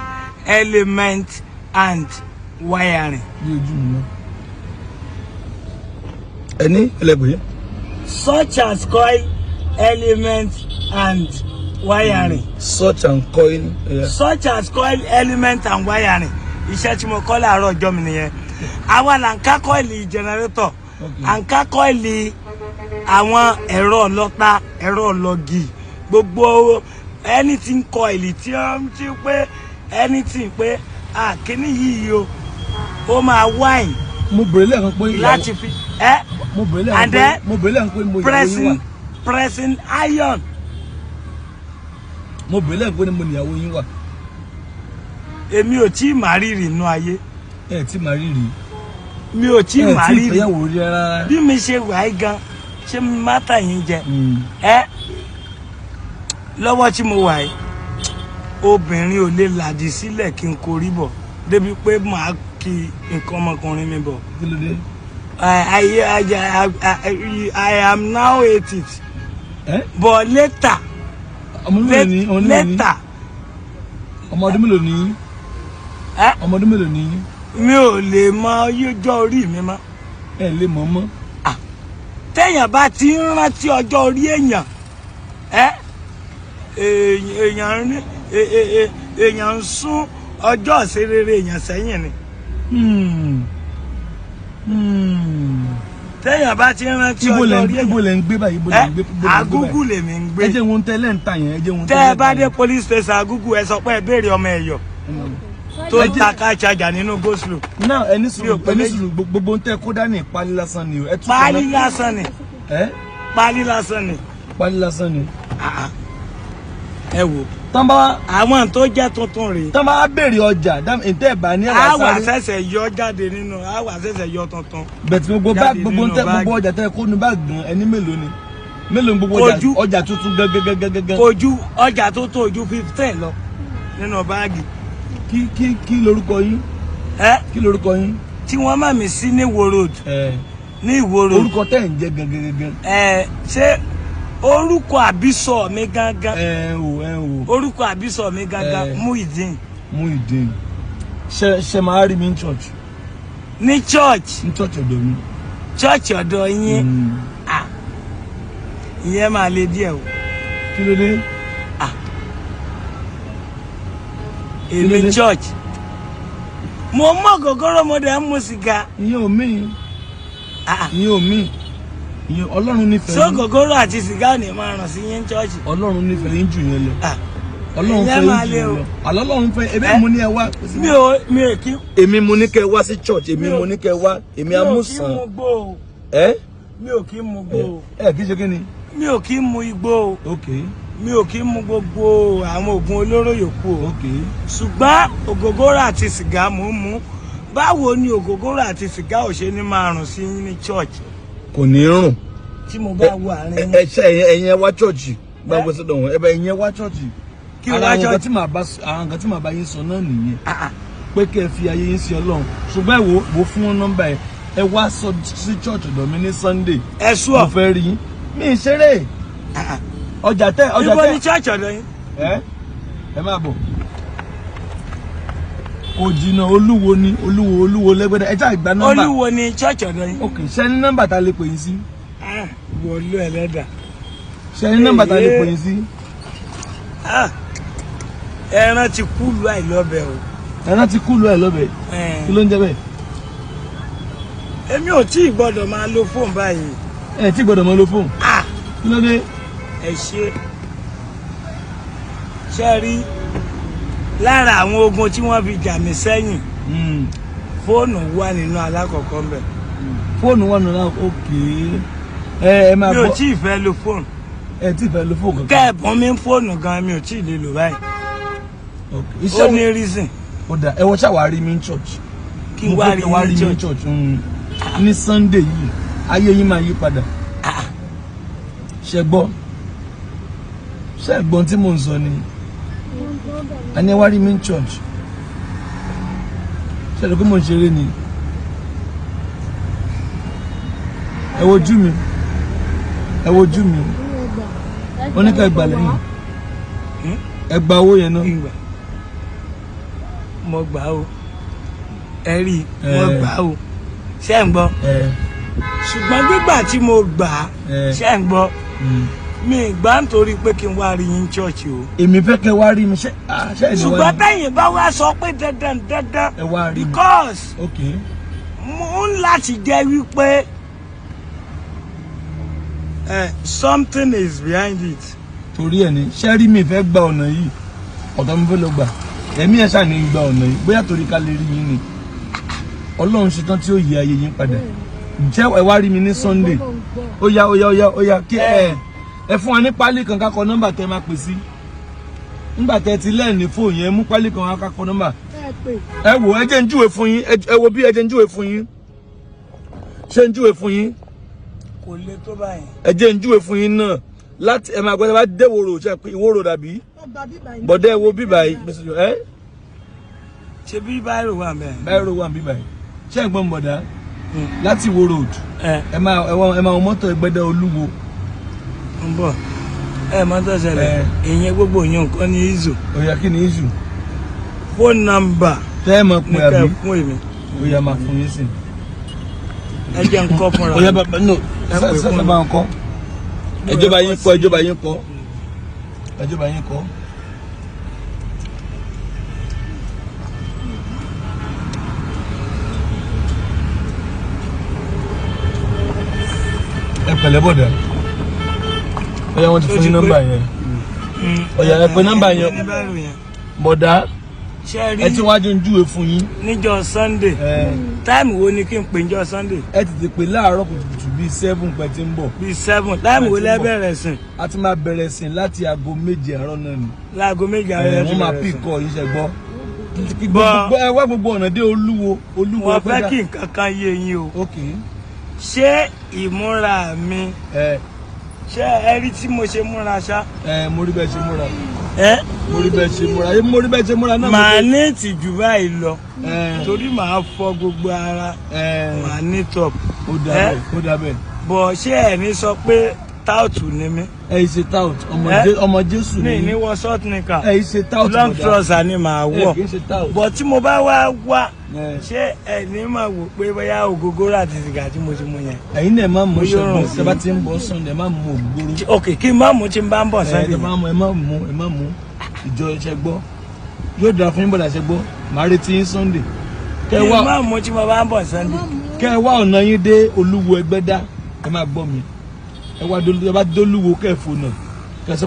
element and wiring. Ẹni ẹlẹ́gbẹ̀ẹ́. Such as coil, element and wiring. Such and coil. Such as coil, element and wiring. Iṣẹ́ tí mo kọ́ láàárọ̀ ọjọ́ mi nìyẹn. Àwa là ń ká kọ́ìlì generator. À ń ká kọ́ìlì àwọn ẹ̀rọ ọlọ́ta, ẹ̀rọ ọlọ́gì. Gbogbo anything coil tí ó ti pé anything pé kíní yìí o ó máa wine. Mo bèrè lẹ́ẹ̀kan pé ìyàwó. Láti fi mo bèrè lẹ́ẹ̀kan pé mo ìyàwó yín wà. Pressing iron. Mo bèrè lẹ́ẹ̀kan pé mo ìyàwó yín wà. Èmi ò tí ì máa rírì inú ayé. Ẹ tí máa rírì. Mi ò tí ì máa rírì. Ẹ tí ìfẹ́yàwó rí rárá. Bí mi ṣe wà á gan ṣé mi má tà yín jẹ. Lọ́wọ́ tí mo wà yìí obìnrin ò lè làdí sílẹ̀ kí n korí bọ̀ débi pé màá kí nǹkan ọmọkùnrin mi bọ̀. Kí ló dé? I am now 80. But later. Later. Ọmọ ọdún mélòó ni? Ọmọ ọdún mélòó ni? Mi ò lè mọ ọjọ́ orí mi mọ́. Ẹ lè mọ̀ mọ́. Téèyàn bá ti ń rántí ọjọ́ orí èèyàn èèyàn ń sún ọjọ́ ìṣerere èèyàn sẹ́yìn ni. téèyàn bá ti rántí ibo ọjọ́ rí lẹ ń gbé báyìí, ibo lẹ ń gbé. Agúgù lèmi ń gbé. ẹ jẹ́ wọn tẹ́lẹ̀ ń ta yẹn, ẹ jẹ́ wọn tẹ́ ẹ bá dé police station Agúgù ẹ sọ pé ẹ béèrè ọmọ Ẹ̀yọ̀ tó ń ta ká ṣàjà nínú go-slow. náà ẹni sùúrù gbogbo ń tẹ́ kó dání pálí lásán ni o. pálí lásán ni. pálí lásán ni. pálí lásán ni. ẹ wò tán bá àwọn tó jẹ́ tuntun rèé. tán bá béèrè ọjà ǹtẹ́ ìbá ní ẹ̀rọ àwa ṣẹ̀ṣẹ̀ yọ jáde nínú àwa ṣẹ̀ṣẹ̀ yọ tuntun. bẹ̀tì gbogbo ọjà tẹ́ kó nu bá gan ẹni mélòó ni gbogbo ọjà tuntun gẹ́gẹ́gẹ́gẹ́gẹ́. ojú ọjà tó tó ojú 15 lọ nínú báàgì. kí lorúkọ yín. kí lorúkọ yín. tí wọ́n má mi sí ní Ìwó road. ní Ìwó road. orúkọ tẹ́ ń jẹ́ gẹ́gẹ́gẹ́gẹ́. ṣé orúkọ àbísọ mi gangan. orúkọ àbísọ mi gangan Muyideen. Muyideen. ṣe máa rí mi ní church. ní church. ní church ọ̀dọ̀ mi. church ọ̀dọ̀ yín. ìyẹn máa le díẹ̀ o. kí ló dé. èmi church. mo mọ gògóró mo dẹ̀ ń mu sìgá. ìyẹn ò mí. ìyẹn ò mí. ìyẹn Ọlọ́run nífẹ̀ẹ́ yín. so gògóró àti sìgá ò ní máa ràn sí yín church. Ọlọ́run nífẹ̀ẹ́ yín jù yẹn lọ. Ọlọ́run fẹ́ yín jù yẹn lọ. Ọlọ́run fẹ́ ẹbí mo ní ẹ wá. mi ò kí. èmi mo ní kẹ wá sí church, èmi mo ní kẹ wá, èmi Amusan. mi ò kí mu gbó. kí ṣe kí ni. mi ò kí mu igbó. mi ò kí mu gbogbo àwọn oògùn olóró yòókù o. ṣùgbọ́n ògógóró àti sìgá mò ń mu. báwo ni ògógóró àti sìgá ò ṣe ní máa rùn sí yín ní church. kò ní rùn. tí mo bá wo àárín yín. ẹ̀yin ẹ wá church gbàgbọ́ sọ́dọ̀ wọn ẹ̀yin ẹ wá church. kí wá church. àwọn nǹkan tí màá bá yín sọ náà nìyẹn. pé kẹ́ ẹ fi ayé yín sí Ọlọ́run. ṣùgbọ́n ẹ wo fún wọn nọ́mbà ẹ wá sọ sí church ọ̀dọ̀ mi ní Sunday. ẹ sùọ́. mo fẹ́ rí yín. mi ì ṣeré. ọjà tẹ. ibo ni church ọ̀dọ̀ yín. ẹ máa bọ̀. kò jìnnà olúwo lẹ́gbẹ̀dẹ̀ ẹ já ìgbà nọ́mbà. olúwo ni church ọ̀dọ̀ yín. ok ṣe ní nọ́mbà tá a lè pè yín sí. wọlé ẹlẹ́dà. ṣe ní nọ́mbà tá a lè pè yín sí. ẹran ti kúlù àìlọ́bẹ̀ o. ẹran ti kúlù àìlọ́bẹ̀. kí ló ń jẹ́ bẹ́ẹ̀. èmi ò tí ì gbọ́dọ̀ máa lo fóònù báyìí. ẹ tí gbọ́dọ̀ máa lo fóònù. kí ló dé. ẹ ṣe rí lára àwọn ogun tí wọ́n fi jà mí sẹ́yìn fóònù wà nínú alákọ̀ọ́kọ́ ń bẹ̀. fóònù wà nínú òkè ẹ máa bọ̀. mi ò tí ì fẹ́ lo fóònù. ẹ tí ì fẹ́ lo fóònù kankan. kẹ́ẹ̀bùn mi fóònù gan mi ò tí ì lè lò báyìí. ó ní reason. ó dà ẹ wọ́n ṣàwárí mi ní church. kí n wá rí mi ní church. ní Sunday yìí ayé yín máa yí padà. ṣe gbọ́n tí mò ń sọ ni ẹni wá rí mi ní church ṣe lè kó mò ń ṣeré ni ẹ wojú mi ó ní ká ẹ gbà lẹ́yìn ẹ gba owó yẹn náà. mo gbà ó ẹ rí mo gbà ó ṣé ń gbọ́ ṣùgbọ́n gbígbà tí mo gbà ṣé ń gbọ́ mi gbà nítorí pé kí n wá rí yín church o. èmi fẹ́ kẹ́ wá rí mi ṣe ṣùgbọ́n tẹ̀yìn bá wá sọ pé dandan ẹ wá rí mi because mo ń láti jẹ́ wípé something is behind it. torí ẹ ní ṣé rí mi fẹ́ gba ọ̀nà yìí ọ̀dọ̀ mi fẹ́ lọ gbà ẹ̀mí ẹ̀ ṣàní gba ọ̀nà yìí bóyá torí ká lè rí yín ni Ọlọ́run ṣetán tí ó yí ayé yín padà jẹ́ ẹ wá rí mi ní Sunday ó yá kí ẹ fún wa ní pálí kan ká kọ nọ́mbà tẹ́ máa pè sí nígbà tẹ́ ti lẹ́ẹ̀ni fóònù yẹn mú pálí kan ká kọ nọ́mbà ẹ wò ẹ jẹ́ ń júwe fún yín ẹ wo bí ẹ jẹ́ ń júwe fún yín ṣé ń júwe fún yín kò le tó báyìí ẹ jẹ́ ń júwe fún yín náà láti ẹ máa gbọ́dọ̀ bá dé wòrò ṣe pé ìwòrò dàbí bọ̀dẹ́ ẹ wo bíbà yìí ṣe bí báyìí wà bẹ́ẹ̀ báyìí wà bíbà yìí ṣé ẹ gbọ́n bọ̀dá láti Ìwó road ẹ máa mọ́tò Ẹgbẹ́dá Olúwo ń bọ̀ mọ́tò ṣẹlẹ̀ ìyẹn gbogbo yẹn nǹkan ní izu. Oya kí ni izu. phone number. tẹ́ ẹ mọ̀ pé àbí. ní kẹ́ fún èmi. Oya máa fún yín sí. ẹ jẹ́ ń kọ́ fúnra. Oya bàbá no sẹ́sẹ́ bá ń kọ́. ẹjọba yín kọ́. ẹ pẹ̀lẹ́ bọ̀dà ọ̀yà wọn ti fún yín nọ́mbà yẹn ọ̀yà ẹ pè nọ́mbà yẹn bọ̀dà ẹ ti wájú ń júwe fún yín níjọ́ Sunday táìmù wo ni kí n pè níjọ́ Sunday. ẹ ti ti pè láàárọ̀ kùtùkùtù bíi 7 pẹ̀ tí ń bọ̀. bíi 7 táìmù wo lẹ bẹ̀rẹ̀ sìn. a ti máa bẹ̀rẹ̀ sìn láti aago 7 àárọ̀ náà ni. láago 7 àárọ̀ wọ́n máa pì kọ́ yín ṣe gbọ́. ẹ wá gbogbo ọ̀nà dé olúwo wọ́n fẹ́ kí nǹkan kan yé yín o. ṣé ìmúra mi ṣé ẹ rí tí mo ṣe múra ṣá. mo rí bẹ́ẹ̀ ṣe múra. mo rí bẹ́ẹ̀ ṣe múra náà. màá ní ìtìjú báyìí lọ torí màá fọ gbogbo ara màá ní top. ó dà bẹ́ẹ̀. bọ̀ ṣé ẹ̀ ní sọ pé táùtù ni mí. ẹ ṣe táùtù ọmọ Jésù ni. ní wọ short nika. ẹ ṣe táùtù long trouser ni màá wọ. bọ̀ tí mo bá wá ṣé ẹ ní máa wò pé bóyá ògógóró àti sìgá tí mo ti mú yẹn. ẹ̀yin náà máa mú ṣọgbọn ṣe bá ti ń bọ̀ Sunday máa mú ògógóró. ok kí n má mú tí n bá ń bọ̀ Sunday. ẹ má mú ìjọ ẹṣẹ gbọ́ yóò dára fún yín bọ̀dà ṣe gbọ́ màá retí yín Sunday. kí n má mú tí mo bá ń bọ̀ Sunday. kẹ́ ẹ wá ọ̀nà yín dé Olúwo Ẹgbẹ́dá ẹ máa gbọ́ mi ẹ bá dólúwo kẹfù náà kẹsọ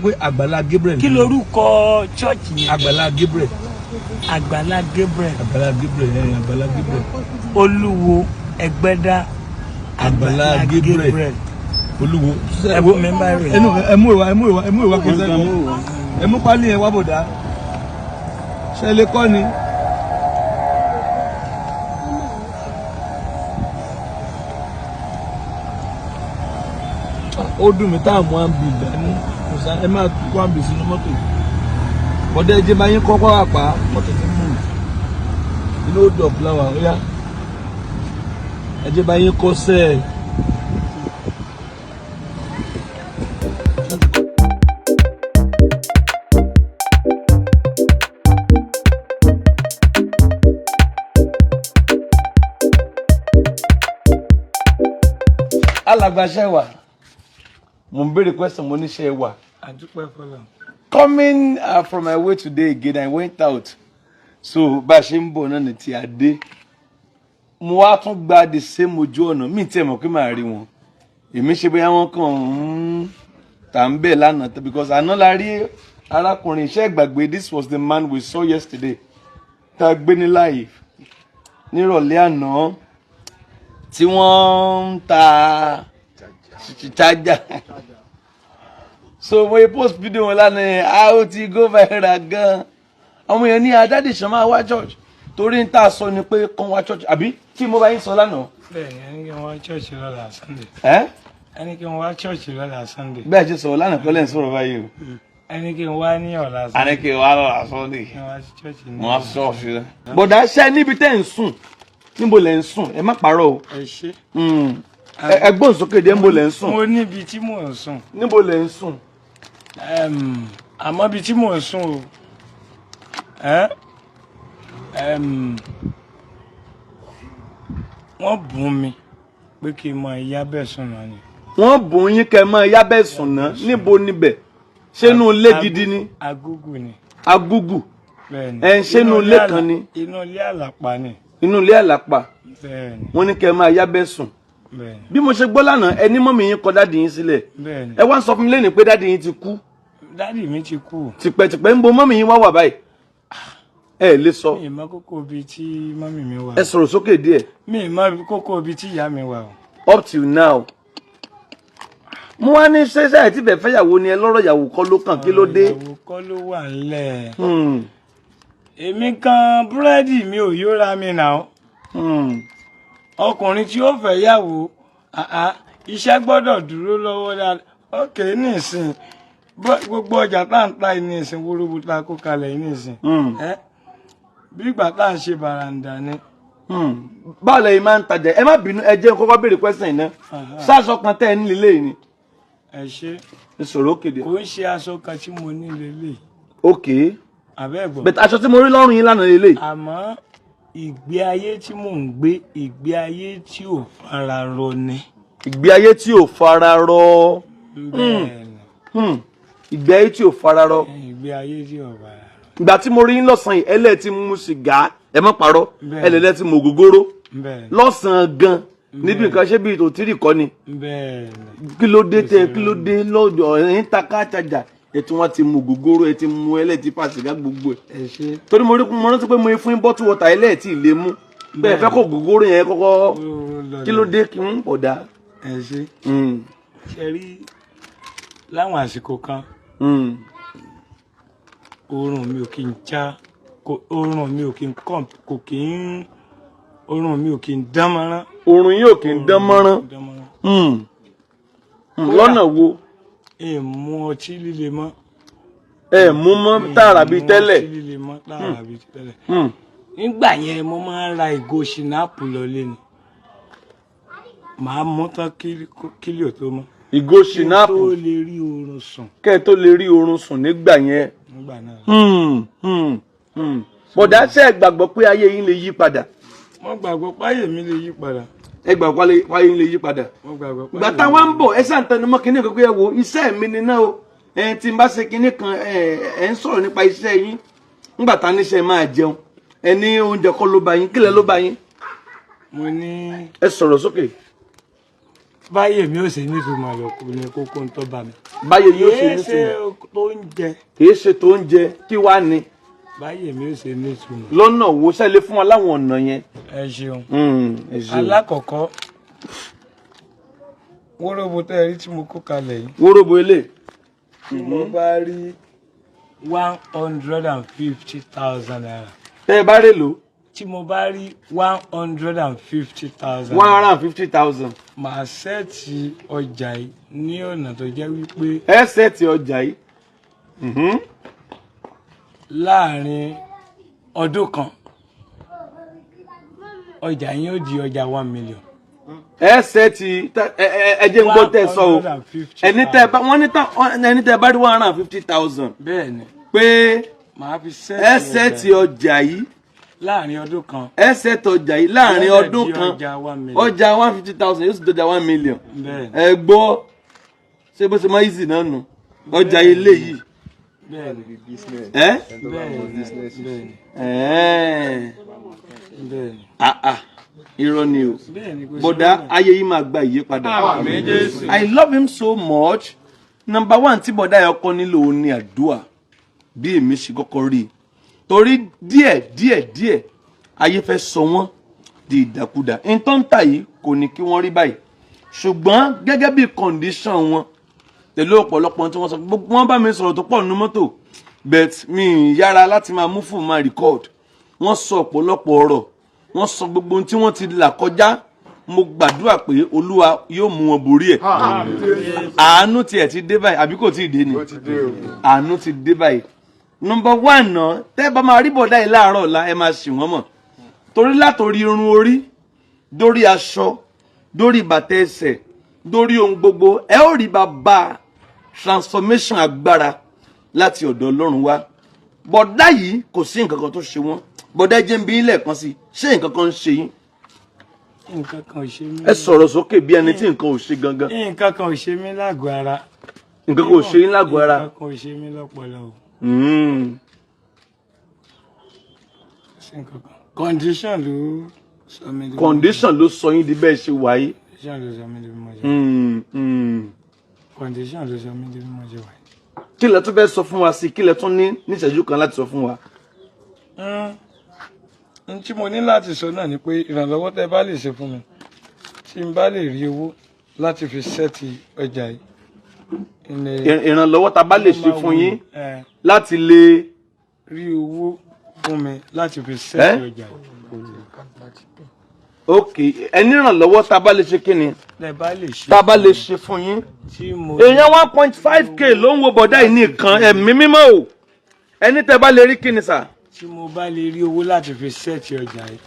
pé Agbala Gabriel. kí lorúkọ church yẹn. Agbala Gabriel. Agbala Gabriel. Agbala Gabriel. Olúwo Ẹgbẹ́dá. Agbala Gabriel. Olúwo. ẹbú mi bá rè. ẹ mú ìwà kẹsẹ kan ẹ mú pálí ẹ wá bòdá ṣe lè kọ́ ni. ó dùn mí táàmù àǹbì ìdání ẹ máa kó àǹbì sínú mọ́tò bọ́dẹ̀ ẹjẹ́ máa yín kọ́kọ́ àpá mọ́tò ti mú inú ó dọ̀ fúláwà ó yá ẹjẹ́ máa yín kọ́ sẹ́ẹ̀. alàgbàṣẹ́ wà mo ń béèrè question mo níṣẹ́ wà. àdúpẹ́ fọlọ́. coming from my way today again I went out so bá a ṣe ń bọ̀ náà ní ti adé mo wá tún gba the same ojú ọ̀nà mi tí ẹ mọ̀ pé màá rí wọn èmi ṣe bóyá wọn kàn ń tà ń bẹ̀ lánàá because àná la rí arákùnrin iṣẹ́ ìgbàgbé this was the man we saw yesterday tá a gbé ní láàyè nírọ̀lẹ́ àná tí wọ́n ń ta charger so mo ye post video wọn lánàá a ó ti go viral gan àwọn èèyàn ní adáde ṣan máa wá church torí ń tà sọ ni pé kàn wá church àbí tí mo bá yín sọ lánàá. bẹ́ẹ̀ni ẹni kí n wá church lọ́la Sunday. ẹni kí n wá church lọ́la Sunday. bẹ́ẹ̀ ṣe sọ̀rọ̀ lánàá kọ́lẹ́ ń sọ̀rọ̀ báyìí o. ẹni kí n wá ní ọ̀la Sunday. ẹni kí n wá lọ́la Sunday. kí n wá sí church ní. wọ́n á sọ ọ̀ṣun rẹ̀. bọ̀dá ṣẹ́ níbi tẹ́ ń sùn níbo lẹ̀ ń sùn ẹ má parọ́ o. ẹ ṣe. ẹgbọ́n sókè dé níbo lẹ̀ ń sùn. mo níbi tí mò ń sùn. níbo lẹ̀ ń sùn. àmọ́ ibi tí mò ń sùn o wọ́n bùn mi pé kí n mọ Ìyábẹ̀ sùn náà ni. wọ́n bùn yín kẹ́ mọ Ìyábẹ̀ sùn náà níbo níbẹ̀ ṣé inú ilé gidi ni. Agúgù ni. Agúgù. bẹ́ẹ̀ni. ṣé inú ilé kan ni. inú ilé àlàpà ni. inú ilé àlàpà. bẹ́ẹ̀ni. wọ́n ní kẹ́ mọ Ìyábẹ̀ sùn. bẹ́ẹ̀ni. bí mo ṣe gbọ́ lánàá ẹni mọ́mì yín kọ dáàdì yín sílẹ̀. bẹ́ẹ̀ni. ẹ wá ń sọ fún mi lẹ́nu pé dáàdì yín ti kú. dáàdì mi ti kú. tipẹ́tipẹ́ ń bo mọ́mì yín wá wà báyìí. ẹ lè sọ. mi ì mọ kókó ibi tí mọ́mì mi wà. ẹ sọ̀rọ̀ sókè díẹ̀. mi ì mọ kókó ibi tí ìyá mi wà o. up till now. mo wá ní ṣẹ́ṣẹ́ àti bẹ̀ fẹ́yàwó ni ẹ lọ́rọ̀ ìyàwó kọ́ ló kàn kí ló dé. ìyàwó kọ́ ló wà ńlẹ̀. èmi kan búrẹ́dì mi ò yóra mi nà ó. ọkùnrin tí ó fẹ́ yàwó iṣẹ́ gbọ́dọ̀ dúró lọ́wọ́ dáadáa. ókè nísìn gbogbo ọjà tá à ń ta ní ìsìn wúrúwú tá a kó kalẹ̀ ní ìsìn. bí ìgbà tá à ń ṣe bàràǹdà ni. báwo lẹ́yìn máa ń tajà ẹ má bínú ẹ jẹ́ kọ́kọ́ béèrè question iná ṣáṣọ kan tẹ́ ẹ ní lélẹ́yìí ni. ẹ ṣe. ìṣòro kéde. kò ń ṣe aṣọ kan tí mo ní lélẹ́yìí. ok. àbẹ́ẹ̀gbọ́. bẹ̀tẹ̀ aṣọ tí mo rí lọ́rùn yín lánàá lélẹ́yìí. àmọ́ ìgbé ayé tí mò ń gbé ìgbé ayé tí ò fara rọ ni. ìgbé ayé tí ò fara rọ. bẹ́ẹ̀ni. ìgbé ayé tí ò fara rọ. ìgbé ayé tí ò fara rọ. ìgbà tí mo rí yín lọ́sàn-án yìí ẹlẹ́ẹ̀ tí mu sìgá ẹ má parọ́ ẹlẹ́ẹ̀ tí mo gògóró lọ́sàn-án gan níbi nǹkan ṣé bí tó tírì kọ́ ni kí ló dé lọ́dọ̀ ẹ̀yìn taká tajà ètò wọn ti mu gògóró ẹ ti mu ẹlẹ́ẹ̀tì pàṣígá gbogbo ẹ̀ torí mo rántí pé mo fún bottle water ẹlẹ́ẹ̀tì lè mú bẹ́ẹ̀ fẹ́ kó gògóró yẹn kọ́kọ́ kí ló dé kí n pọ̀ dá. ṣe rí láwọn àsìkò kan oorun mi ò kí n já oorun mi ò kí n kàn kò kí n oorun mi ò kí n dán mọ́rán. oorun yóò kí n dán mọ́rán lọ́nà wo. ẹ mú ọtí líle mọ́. ẹ mú mọ́ tààrà bíi tẹ́lẹ̀. ọtí líle mọ́ tààrà bíi tẹ́lẹ̀. nígbà yẹn mo máa ń ra ìgò ṣìnáàpù lọlé ni màá mú tán kílíò tó mọ́. ìgò ṣìnáàpù kẹ́ tó lè rí oorun sùn. kẹ́ tó lè rí oorun sùn nígbà yẹn. nígbà náà. bọ̀dá ṣe é gbàgbọ́ pé ayé yín lè yí padà. mo gbàgbọ́ pé ayé mi lè yí padà. ẹ gbàgbọ́ pé ayé yín lè yí padà. mo gbàgbọ́ pé. gbàtà wa ń bọ̀ ẹ ṣàǹtẹnumọ́ kínní kan pé ẹ wo iṣẹ́ mi ni náà o tí n bá ṣe kínní kan ẹ ń sọ̀rọ̀ nípa iṣẹ́ yín nígbà tá níṣẹ́ máa jẹun ẹ ní oúnjẹ kọ́ ló bá yín kílẹ̀ ló bá yín. mo ní. ẹ sọ̀rọ̀ sókè. báyé mi ò ṣe nítumọ̀ lọ́kùn ní kókó ń tọ́ bá mi. báyé mi ò ṣe nítumọ̀. kì í ṣe tó ń jẹ kí wàá ní. báyé mi ò ṣe nítumọ̀. lọ́nà wo ṣẹlẹ̀ fún wa láwọn ọ̀nà yẹn. ẹ ṣeun. alákọ̀ọ́kọ́ wóróbo tẹ́ ẹ rí tí mo kó kalẹ̀ yìí. wóróbo ilé. tí mo bá rí 150,000 naira. tẹ́ ẹ bá rè lò. tí mo bá rí 150,000. 150,000. màá sẹ́ẹ̀tì ọjà yìí ní ọ̀nà tó jẹ́ wípé. ẹ sẹ́ẹ̀tì ọjà yìí. láàrin ọdún kan ọjà yín ó di ọjà 1 million. ẹ sẹ́ẹ̀tì ẹ jẹ́ ń gbọ́ tẹ́ sọ o ẹni tẹ́ bá rí 150,000. bẹ́ẹ̀ni. pé màá fi ẹ sẹ́ẹ̀tì ọjà yìí. láàrin ọdún kan. ẹ sẹ́ẹ̀tì ọjà yìí láàrin ọdún kan ọjà 150,000 yóò sì dọjà 1 million. ẹ gbọ́ ṣé bó ṣe máa easy náà nù ọjà ilé yìí. bẹ́ẹ̀ni. irọ́ ni o bọ̀dá ayé yìí máa gba ìyípadà. I love him so much. Number 1 tí bọ̀dá yẹn kọ́ nílò ní àdúrà bí èmi ṣe kọ́kọ́ rí i torí díẹ̀ ayé fẹ́ sọ wọ́n di ìdàkudà ìtọ́ǹtà yìí kò ní kí wọ́n rí báyìí ṣùgbọ́n gẹ́gẹ́ bí condition wọn pẹ̀lú ọ̀pọ̀lọpọ̀ tí wọ́n sọ gbogbo wọn bá mi sọ̀rọ̀ tó pọ̀ nínú mọ́tò but mi yára láti máa mú fún máa record wọ́n sọ ọ̀pọ̀lọpọ̀ ọ̀rọ̀ wọ́n sọ gbogbo ohun tí wọ́n ti là kọjá mo gbàdúrà pé olúwa yóò mú wọn borí ẹ̀ àánú tiẹ̀ ti dé báyìí àbí kò tí ì dé ni àánú ti dé báyìí. Number 1 náà tẹ́ bá máa rí bọ̀dá yìí láàárọ̀ ọ̀la ẹ máa ṣì wọ́n mọ̀ torí látòrí irun orí dórí aṣọ dórí bàtà ẹsẹ̀ dórí ohun gbogbo ẹ ó rí bàbá transformation agbára láti ọ̀dọ̀ Ọlọ́run wá bọ̀dá yìí kò sí nǹkan kan tó ṣe wọ́n bọ̀dá jẹ́ ń bí ilẹ̀ kan sí ṣé nǹkan kan ń ṣe yín. nǹkan kan ò ṣe mí. ẹ sọ̀rọ̀ sókè bí ẹni tí nǹkan ò ṣe gangan. nǹkan kan ò ṣe mí lágọ̀ọ́ ara. nǹkan kan ò ṣe yín lágọ̀ọ́ ara. nǹkan kan ò ṣe mí lọ́pọlọ o. condition ló sọ mí di. condition ló sọ yín di bẹ́ẹ̀ ṣe wáyé. condition ló sọ mí di bí mo ṣe wáyé. condition ló sọ mí di bí mo ṣe wáyé. kí lẹ tún fẹ́ sọ fún wa sí kí lẹ tún ní níṣẹ́jú kan láti sọ fún wa. n tí mo ní láti sọ náà ni pé ìrànlọ́wọ́ tẹ́ bá lè ṣe fún mi tí n bá lè rí owó láti fi sẹ́ẹ̀tì ọjà yìí. ìrànlọ́wọ́ tá bá lè ṣe fún yín láti lè rí owó fún mi láti fi sẹ́ẹ̀tì ọjà yìí. ok ẹni ìrànlọ́wọ́ tá bá lè ṣe kí ni tá bá lè ṣe fún yín. èèyàn 1.5k ló ń wo bọ̀dá yìí nìkan ẹ̀mí mímọ́ o ẹni tẹ́ bá lè rí kí ni sà. tí mo bá lè rí owó láti fi sẹ́ẹ̀tì ọjà yìí.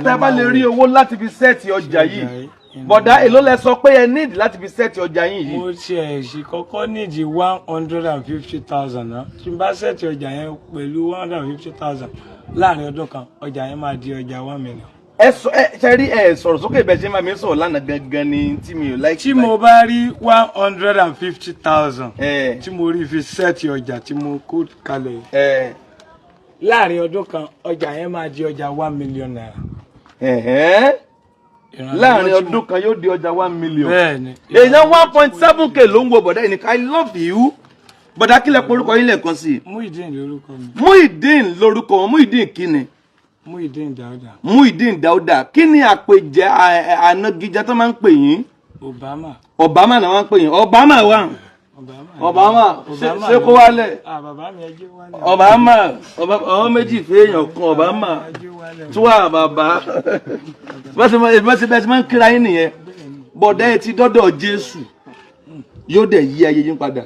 tẹ́ bá lè rí owó láti fi sẹ́ẹ̀tì ọjà yìí bọ̀dá èló lẹ sọ pé ẹ níìdì láti fi sẹ́ẹ̀tì ọjà yín yìí. mo ti ẹ̀ ṣe kọ́kọ́ níìdì 150,000 náà tí n bá sẹ́ẹ̀tì ọjà yẹn pẹ̀lú 150,000 láàrin ọdún kan ọjà yẹn máa di ọjà 1 million. ẹ ṣe rí ẹ sọ̀rọ̀ sókè bẹ́ẹ̀ ṣe máa mi sọ̀rọ̀ lánàá gangan ni tí mi ò láì. tí mo bá rí 150,000 tí mo rí fi sẹ́ẹ̀tì ọjà tí mo kó kalẹ̀ láàrin ọdún kan ọjà yẹn máa di ọjà 1 million naira. láàrin ọdún kan yóò di ọjà 1 million. bẹ́ẹ̀ni. èèyàn 1.7k ló ń wo bọ̀dá yìí ní I love you. bọ̀dá kílẹ̀ porúkọ yín lẹ́ẹ̀kan sí i. Muyideen lórúkọ mi. Muyideen lórúkọ wọn. Muyideen kí ni? Muyideen Dauda. Muyideen Dauda. kí ni àpèjẹ ànagijẹ tó máa ń pè yín? Obama. Obama náà máa ń pè yín. Obama wà. Obama ṣé kó wálẹ̀. Bàbá mi ẹjẹ́ wálẹ̀. Obama ọmọ méjì fèèyàn kan Obama tó wà bàbá bẹ́ẹ̀ ti máa ń kíra yín nìyẹn. bọ̀dá ẹ ti dọ́dọ̀ Jésù yóò dẹ̀ yí ayé yín padà.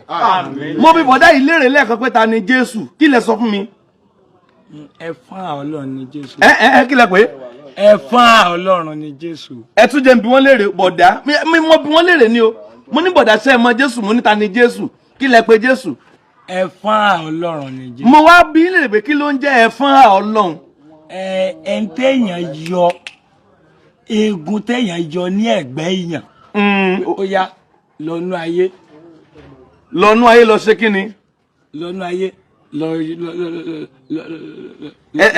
mo bí bọ̀dá yìí léèrè lẹ́ẹ̀kan pé ta ni Jésù kí lẹ sọ fún mi. ẹ̀fọn Ọlọ́run ni Jésù. kí lẹ pé. ẹ̀fọn Ọlọ́run ni Jésù. ẹ tún jẹ́ bí wọ́n léèrè bọ̀dá mo bí wọ́n léèrè ni o mo ní bọ̀dá ṣe é mọ Jésù mo ní ta ni Jésù kí lẹ pé Jésù. ẹ̀fọn Ọlọ́run ni Jésù. mo wá bí léèrè pé kí ló ń jẹ́ ẹ̀fọn Ọlọ́run. ẹn téèyàn yọ eegun téèyàn yọ ní ẹ̀gbẹ́ èèyàn. ó yá lọ́nú ayé. lọ́nú ayé lọ ṣe kí ni. lọ́nú ayé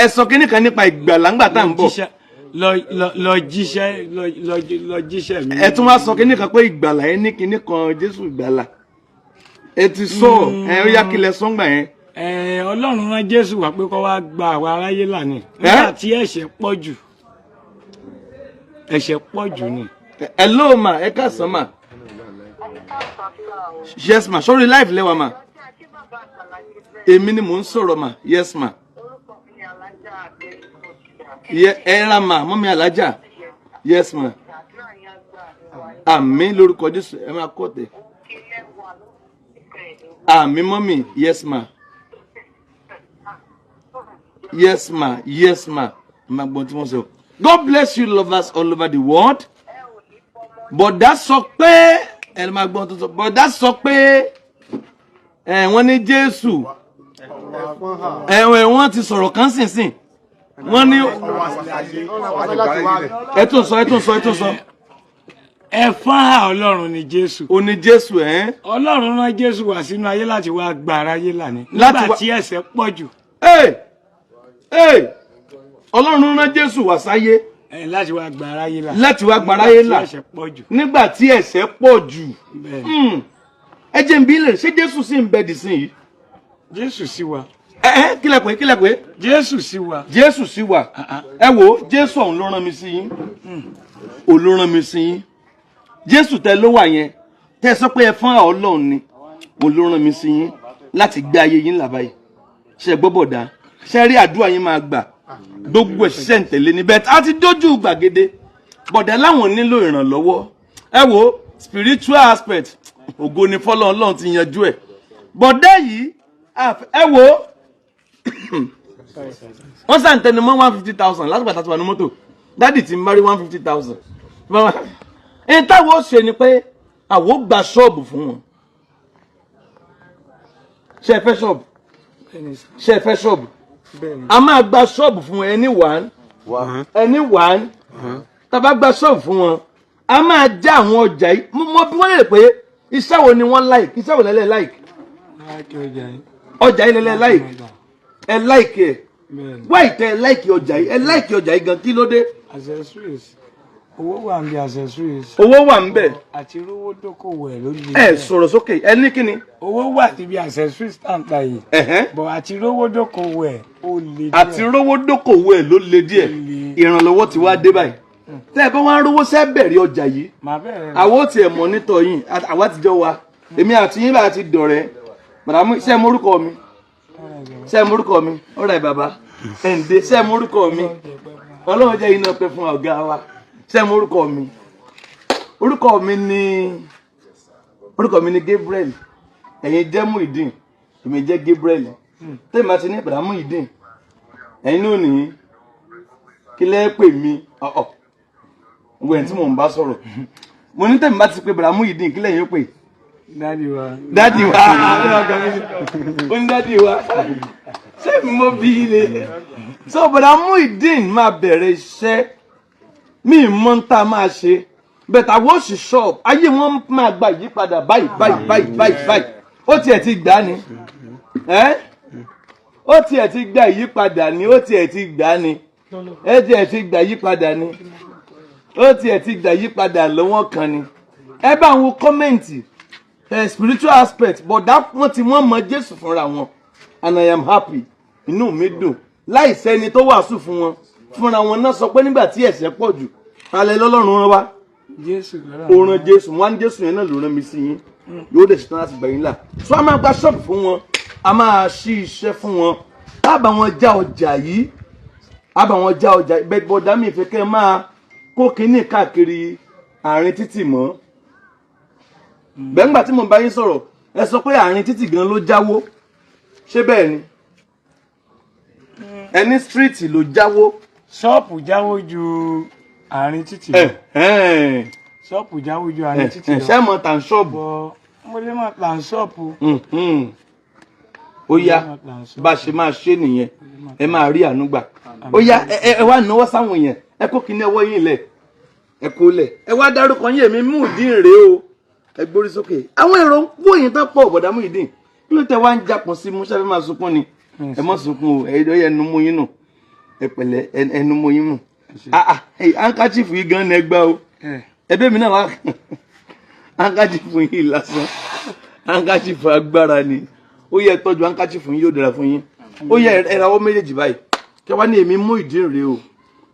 ẹ sọ kíní kan nípa ìgbàlà ńgbà tá à ń bọ̀. lọ jíṣẹ́ mi. ẹ tún wá sọ kíní kan pé ìgbàlà yẹn ní kíní kan Jésù ìgbàlà. ẹ ti sọ ó yá kílẹ̀ sọ́ngbà yẹn. Ọlọ́run rán Jésù wá pé kó wá gba àwa aráyé là ní. nígbà tí ẹ̀ṣẹ̀ pọ̀ jù ni. hello ma ẹ káàsán ma. yes ma sorry live lẹ́wà ma. èmi ni mò ń sọ̀rọ̀ ma yes ma. ẹ ra ma mọ́mí alájà yes ma. àmín lórúkọ Jésù ẹ máa kọ́ tẹ̀. àmín mọ́mí yes ma. yes ma yes ma. ma gbọ́n tí wọ́n sọ. God bless you lovers all over the world. bọ̀dá sọ pé ẹ máa gbọ́n tó sọ bọ̀dá sọ pé wọ́n ní Jésù wọ́n ti sọ̀rọ̀ kan sínsìn wọ́n ní ẹ tún sọ. ẹ̀fọn Ọlọ́run ni Jésù. ó ní Jésù Ọlọ́run rán Jésù wá sínú ayé láti wá gba aráyé là ní. nígbà tí ẹ̀ṣẹ̀ pọ̀ jù. Ọlọ́run rán Jésù wá sáyé. láti wá gba aráyé là. láti wá gba aráyé là nígbà tí ẹ̀ṣẹ̀ pọ̀ jù. ẹ jẹ́ n bi lè ṣé Jésù sì ń bẹ dì sí yìí. Jésù sì wà. kílẹ̀ pé. Jésù sì wà. Jésù sì wà. ẹ wo Jésù ọ̀hún ló rán mi sí yín. òun ló rán mi sí yín. Jésù tẹ ló wà yẹn tẹ sọ pé ẹ fún Ọlọ́run ni òun ló rán mi sí yín láti gbé ayé yín là báyìí. ṣe gbọ́ bọ̀dá ṣe rí àdúrà yín máa gbà gbogbo ẹ̀ṣẹ̀ ń tẹ̀lé ní bẹ́ẹ̀ a ti dójú gbàgede bọ̀dá láwọn nílò ìrànlọ́wọ́ ẹ wo spiritual aspect ògo ni fọ́lọ́run Ọlọ́run ti yanjú ẹ̀ bọ̀dá yìí ẹ wo wọ́n sàn tẹnu mọ́ 150,000 láti gbàtà tó wà ní mọ́tò dádì ti márí 150,000 ẹni táwọn ó ṣe ni pé àwọn ó gba ṣọ́ọ̀bù fún wọn ṣe ẹ fẹ́ ṣọ́ọ̀bù a máa gba ṣọ́ọ̀bù fún ẹni one tá bá gba ṣọ́ọ̀bù fún wọn a máa já àwọn ọjà yìí mo bí wọ́n lè pé iṣẹ́ wo ni wọ́n like iṣẹ́ wo lẹ́lẹ́ like ọjà yìí lẹ́lẹ́ like ẹ like ẹ wáyé tẹ ẹ like ọjà yìí ẹ like ọjà yìí gan kí ló dé. accessories owó wà ń bẹ accessories. owó wà ń bẹ. àti rówó dókòwò ẹ ló lè. ẹ sọ̀rọ̀ sókè ẹ ní kíni. owó wà níbi accessories tá n ta yìí. bọ̀ àti rówó dókòwò ẹ ó le díẹ̀. àti rówó dókòwò ẹ ló le díẹ̀ ìrànlọ́wọ́ ti wá dé báyìí. tẹ́ ẹ bá wá rówó sẹ́ bẹ̀rẹ̀ ọjà yìí. àwọn ò tiẹ̀ mọ̀ nítọ̀ yìí àwa ti jọ wa èmi àti yín bá ti dọ̀rẹ́ màdàmú ṣe morúkọ mi ọ̀rẹ́ bàbá ẹ̀ǹdẹ́ ṣe morúkọ mi ọlọ́run jẹ́ iná pẹ́ fún ọ̀gá wa ṣe morúkọ mi orúkọ mi ni Gabriel ẹ̀yin jẹ́ Muyideen èmi jẹ́ Gabriel tẹ́mi àti ní ìpàdà Muyideen ẹ̀yin ló ní kí lẹ́ pè mí gbogbo ẹni tí mò ń bá sọ̀rọ̀ mo ní tẹ́mi bá ti pè ìpàdà Muyideen kí lẹ́yìn ó pè. dádì wa ó ní dádì wa ṣé mo bí ilé so ìpàdà Muyideen máa bẹ̀rẹ̀ iṣẹ́ mi mọ̀ ń tá máa ṣe bẹ́ẹ̀ àwọn òṣì ṣọ́ọ̀bù ayé wọn máa gba ìyípadà báyìí ó tiẹ̀ ti gbà ni ó tiẹ̀ ti gba ìyípadà ni ó tiẹ̀ ti gbà ni ẹ tiẹ̀ ti gba ìyípadà ni ó tiẹ̀ ti gbà yípadà lọ́wọ́ kan ni ẹ bá àwọn kọ́mẹ̀ntì spiritual aspect but that wọ́n ti wọ́n mọ Jésù fúnra wọn and I am happy inú mi dùn láì sẹ́ni tó wàásù fún wọn fúnra wọn náà sọ pé nígbà tí ẹ̀ṣẹ̀ pọ̀ jù alẹ́ lọ́lọ́run rán wá ó rán Jésù wọn ní Jésù yẹn náà ló rán mi sí yín yóò dẹ̀ ṣetán láti gbà yín là so a máa gba ṣọ́ọ̀bù fún wọn a máa ṣí iṣẹ́ fún wọn tábà wọn já ọjà yìí àbà wọn já ọjà bẹ́ẹ̀ bọ̀dá mi ìfẹ́ kẹ́ máa kó kínní káàkiri àárín títì mọ́ bẹ́ẹ̀ ńgbà tí mo bá yín sọ̀rọ̀ ẹ sọ pé àárín títì gan ló jáwó ṣé bẹ́ẹ̀ ni ẹni street ló jáwó. ṣọ́ọ̀pù jáwó ju àárín títì lọ. ṣọ́ọ̀pù jáwó ju àárín títì lọ. ṣé mo tàn ṣọ́ọ̀bù. mo lè máa tàn ṣọ́ọ̀pù. ó yá bá a ṣe máa ṣe nìyẹn ẹ máa rí àánú gbà. ó yá ẹ wá náwó sáwọn èèyàn ẹ kó kíní ọwọ́ yín lẹ̀ ẹ kó lẹ̀ ẹ wá dárúkọ yín èmi Muyideen rèé o ẹ gbórí sókè àwọn èrò ń wò yín tán pọ̀ bọ̀dá Muyideen kí ló tẹ wá ń jápọ̀ sí mú ṣáfẹ́ máa sunkún ni ẹ mọ́ sunkún o ẹnu mú yín nù ẹ pẹ̀lẹ́ ẹnu mú yín nù handkerchief yìí gan ẹ gbá o ẹbí mi náà wá handkerchief yìí lásán handkerchief agbára ni ó yẹ tọ́jú handkerchief yìí yóò dára fún yín ó yẹ ẹ̀rọ méjèèjì báyìí kí wá ní èmi Muyideen rèé o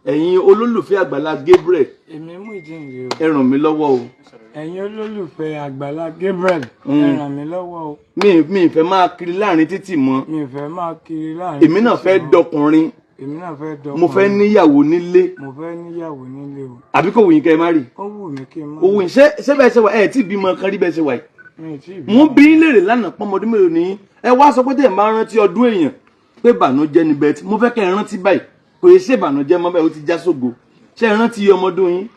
ẹ̀yin olólùfẹ́ Agbala Gabriel èmi Muyideen rèé o ẹ ràn mí lọ́wọ́ o ẹ̀yin olólùfẹ́ Agbala Gabriel ẹ ràn mí lọ́wọ́ o mi ìfẹ́ máa kiri láàrin títì mọ́ mi ìfẹ́ máa kiri láàrin títì mọ́ èmi náà fẹ́ dọkùnrin èmi náà fẹ́ dọkùnrin mo fẹ́ níyàwó nílé mo fẹ́ níyàwó nílé o àbí kò wù yín kẹ́ ẹ má rí ó wù mí kí n má òwò ṣé bẹ́ẹ̀ ṣe wà ẹ̀ tí bímọ kan rí bẹ́ẹ̀ ṣe wà yìí mi ì tí ì bí mo bí léèrè lánàá pọ́nmọdún mélòó ní ẹ wá sọ pé tẹ̀ máa rántí ọdún èèyàn pé bànújẹ́ ni bẹ́ẹ̀ tí mo fẹ́ kẹ́ ẹ rántí báyìí kò yẹ ṣe bànújẹ́ mọ́ bẹ́ẹ̀ ó ti já sógo ṣé ẹ rántí ọmọdún yín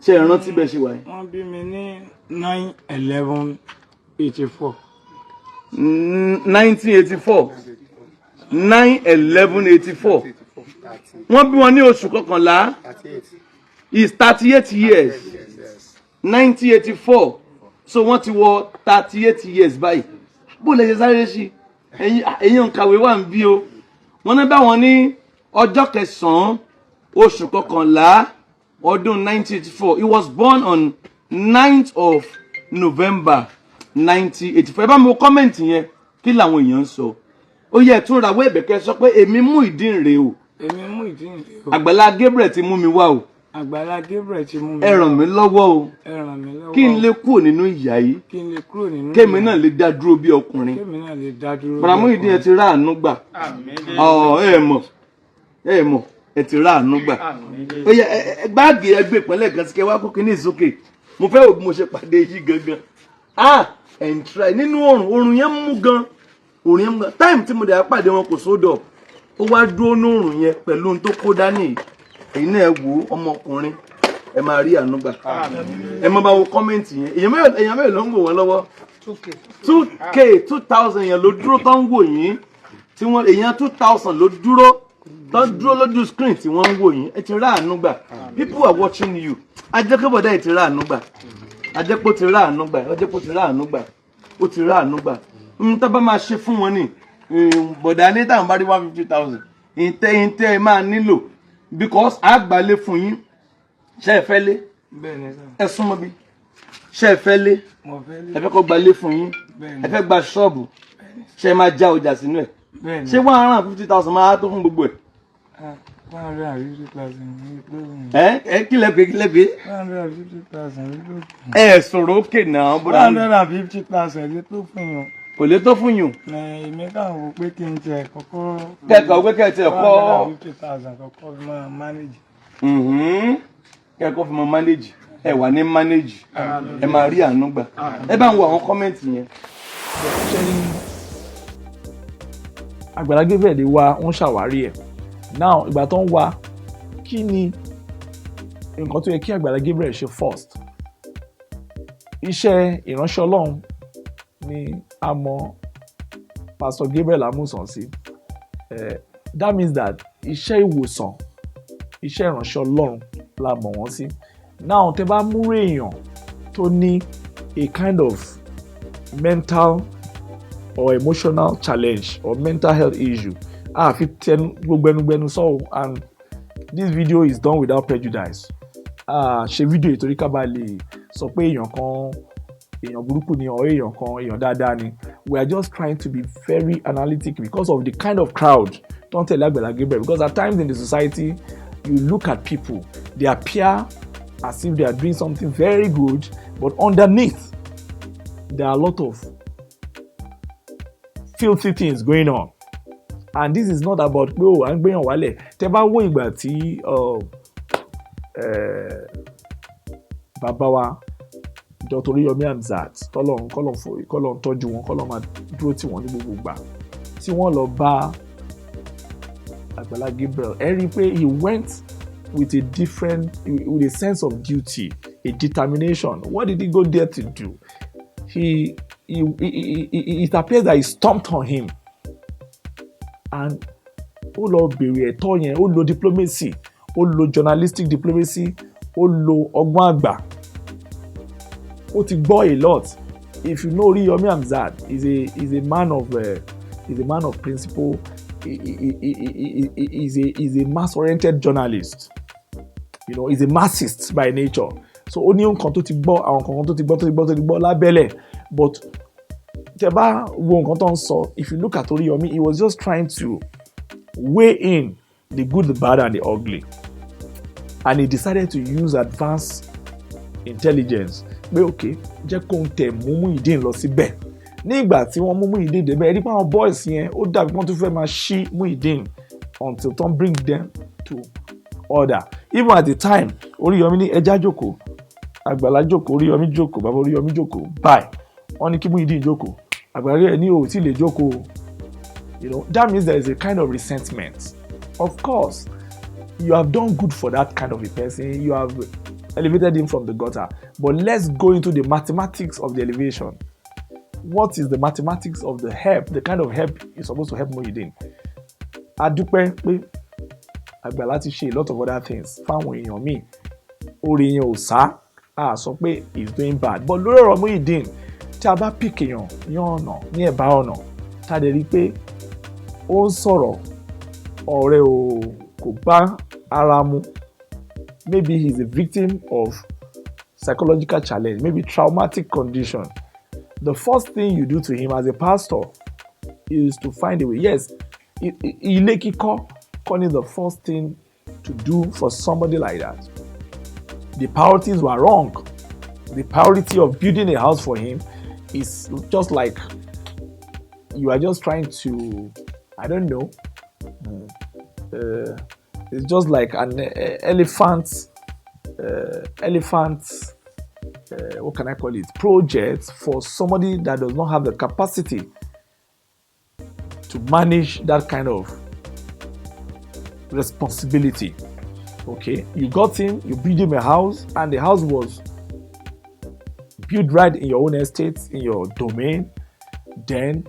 ṣé ẹ rántí bẹ́ẹ̀ ṣe wà yìí. wọ́n bí mi ní 9/11/84 1984 9/11/84 wọ́n bí wọn ní oṣù kọkànlá is 38 years 1984 so wọ́n ti wọ 38 years báyìí bó lè ṣe sáré sí ẹ̀yin òǹkàwé wà ń bí o wọ́n ní báwọn ní ọjọ́ kẹsàn-án oṣù kọkànlá ọdún 1984 he was born on 9th of November 1984 ẹ bá mi wo kọ́mẹ̀ntì yẹn kí làwọn èèyàn ń sọ ó yẹ tún ra wẹ́ẹ̀bẹ̀kẹ́ sọ pé èmi Muyideen rèé o èmi Muyideen rèé o Agbala Gabriel ti mú mi wá o Agbala Gabriel ti mú mi ẹ ràn mí lọ́wọ́ o ẹ ràn mí lọ́wọ́ kí n lè kúrò nínú ìyà yìí kí n lè kúrò nínú kémi náà lè dá dúró bí ọkùnrin kémi náà lè dá dúró bàrà Muyideen ẹ ti rà àánú gbà ẹ mọ̀ ẹ ti rà àánú gbà ó yẹ báàgì ẹgbẹ́ ìpínlẹ̀ kan sí kẹ wá kó kíní ìsókè mo fẹ́ wò bí mo ṣe pàdé yìí gangan and try nínú oòrùn yẹn mú gan oòrùn yẹn mú gan time tí mo dẹ̀ pàdé wọn kò sódò ó wá dúró ní oòrùn yẹn pẹ̀lú ohun tó kó dání èyí náà wò ọmọkùnrin ẹ máa rí àánú gbà ẹ máa bá wo kọ́mẹ́ǹtì yẹn èèyàn mẹ́rin ló ń wò wọ́n lọ́wọ́ 2k 2000 yẹn ló dúró tó ń wò yín tí wọ́n èèyàn 2000 ló dúró tó ń dúró lójú screen tí wọ́n ń wò yín ẹ ti rí àánú gbà people are watching you ajẹ́kọ̀bọ̀dá ẹ ti rí àánú gbà ajẹ́pọ̀ ti rí àánú gbà ajẹ́pọ̀ ti rí àánú gbà ó ti rí àánú gbà tá bá máa ṣe fún wọn ní bọ̀dá ní táwọn bá rí 150,000 ìtẹ́ ẹ máa nílò because àgbálẹ̀ fún yín ṣe ẹ fẹ́ lé ẹ súnmọ́ bí ṣe ẹ fẹ́ lé ẹ fẹ́ kó gbalé fún yín ẹ fẹ́ gba ṣọ́ọ̀bù ṣe ẹ máa já ọjà sínú ẹ̀ ṣé 150,000 máa tó fún gbogbo ẹ̀. 150,000 kílẹ̀ pé 150,000 ẹ sọ̀rọ̀ òkè náà bọ́dá 150,000 lè tó fún yàn. kò lè tó fún yùn. èmi káwọn wò pé kí n tiẹ̀ kọ́kọ́. kẹ́kọ̀ọ́ pé kẹ́kẹ́ tiẹ̀ kọ́ 150,000 kọ́kọ́ fi máa manage. kẹ́kọ̀ọ́ fi máa manage ẹ wà ní manage ẹ máa rí àánú gbà ẹ bá ń wo àwọn kọ́mẹ́ǹtì yẹn. Agbala Gabriel wá wọ́n ṣàwárí ẹ̀ now ìgbà tó ń wá kí ni nǹkan tó yẹ kí Agbala Gabriel ṣe first iṣẹ́ ìránṣẹ́ Ọlọ́run ni a mọ̀ Pastor Gabriel Amusan sí that means that iṣẹ́ ìwòsàn iṣẹ́ ìránṣẹ́ Ọlọ́run la mọ̀ wọ́n sí now tẹ́ bá mú èèyàn tó ní a kind of mental or emotional challenge or mental health issue fi gbogbo ẹnugbẹnu sọ and this video is done without prejudice ṣe fídíò ìtorí ká bá lè sọ pé èèyàn burúkú ni or èèyàn dáadáa ni. We are just trying to be very analytic because of the kind of crowd don't tell Agbala Gabriel, because at times in the society you look at people, they appear as if they are doing something very good, but underneath there are a lot of filthy things going on. And this is not about I'm going on wale. Tẹ́ bá wo ìgbà tí bàbá wa Dr. Yomi Amzat kọ́lọ́n tọ́jú wọn, kọ́lọ́n máa dúró tì wọ́n ní gbogbo ìgbà tí wọ́n lọ bá Agbala Gabriel. Ẹ rí i pé he went with a sense of duty, a determination. What did he go there to do? It appears that he stomped on him. And ó lọ bèrè ẹ̀tọ́ yẹn, ó lo diplomacy, ó lo journalistic diplomacy, ó lo ọgbọ́n àgbà. Ó ti gbọ́ a lot. If you know Yomi Amzat, is a man of principle. Is a mass-oriented journalist. You know, he's a massist by nature. So ó ní nǹkan tó ti gbọ́, àwọn nǹkan tó ti gbọ́ lábẹ́lẹ̀. But tẹ́ bá wo nǹkan tó ń sọ, if you look at Yomi, he was just trying to weigh in the good, the bad, and the ugly. And he decided to use advanced intelligence. Pé okay, jẹ́ kó ń tẹ̀ mú Muyideen lọ síbẹ̀. Ní ìgbà tí wọ́n mú Muyideen débẹ̀, ẹ̀rí pé àwọn boys yẹn ó dàbí wọ́n tún fẹ́ máa ṣí Muyideen until Tom bring them to order. Even at the time, Yomi ní ẹja jókòó, Agbala jókòó, Yomi jókòó, bàbá Yomi jókòó, bye. Wọ́n ní kí Muyideen jókòó, Agbala rẹ̀ ní ò tí lè jókòó. You know, that means there is a kind of resentment. Of course, you have done good for that kind of a person. You have elevated him from the gutter. But let's go into the mathematics of the elevation. What is the mathematics of the help, the kind of help you're supposed to help Muyideen? A dúpẹ́ pé Agbala ti ṣe a lot of other things fáwọn èèyàn míì. Orí yẹn ò sá, a sọ pé he's doing bad. But lórí ọ̀rọ̀ Muyideen, tí a bá pick èèyàn ní ọ̀nà, ní ẹ̀bá ọ̀nà, tá a dẹ̀ rí pé ó ń sọ̀rọ̀ ọ̀rẹ́ kò bá ara mu. Maybe he's a victim of psychological challenge, maybe traumatic condition. The first thing you do to him as a pastor is to find a way. Yes, ilé kíkọ́ is the first thing to do for somebody like that. The priorities were wrong. The priority of building a house for him is just like you are just trying to, I don't know, it's just like an elephant, what can I call it, project for somebody that does not have the capacity to manage that kind of responsibility. Okay, you got him, you build him a house, and the house was built right in your own estate, in your domain. Then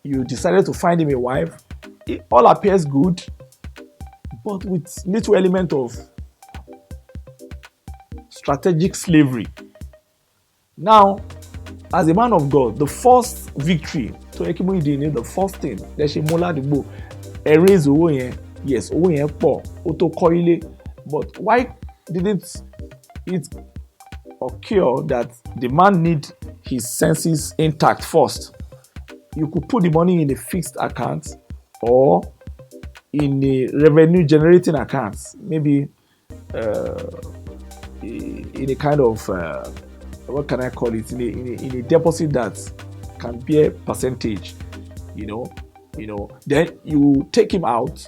you decided to find him a wife. It all appears good, but with little element of strategic slavery. Now, as a man of God, the first victory to Muyideen, the first thing that she mola the book, raise owó yẹn, yes, owó yẹn pọ̀, ó tó kọ́ ilé. But why didn't it occur that the man need his senses intact first? You could put the money in a fixed account or in a revenue generating account, maybe in a kind of what can I call it, in a deposit that can bear percentage, you know. Then you take him out,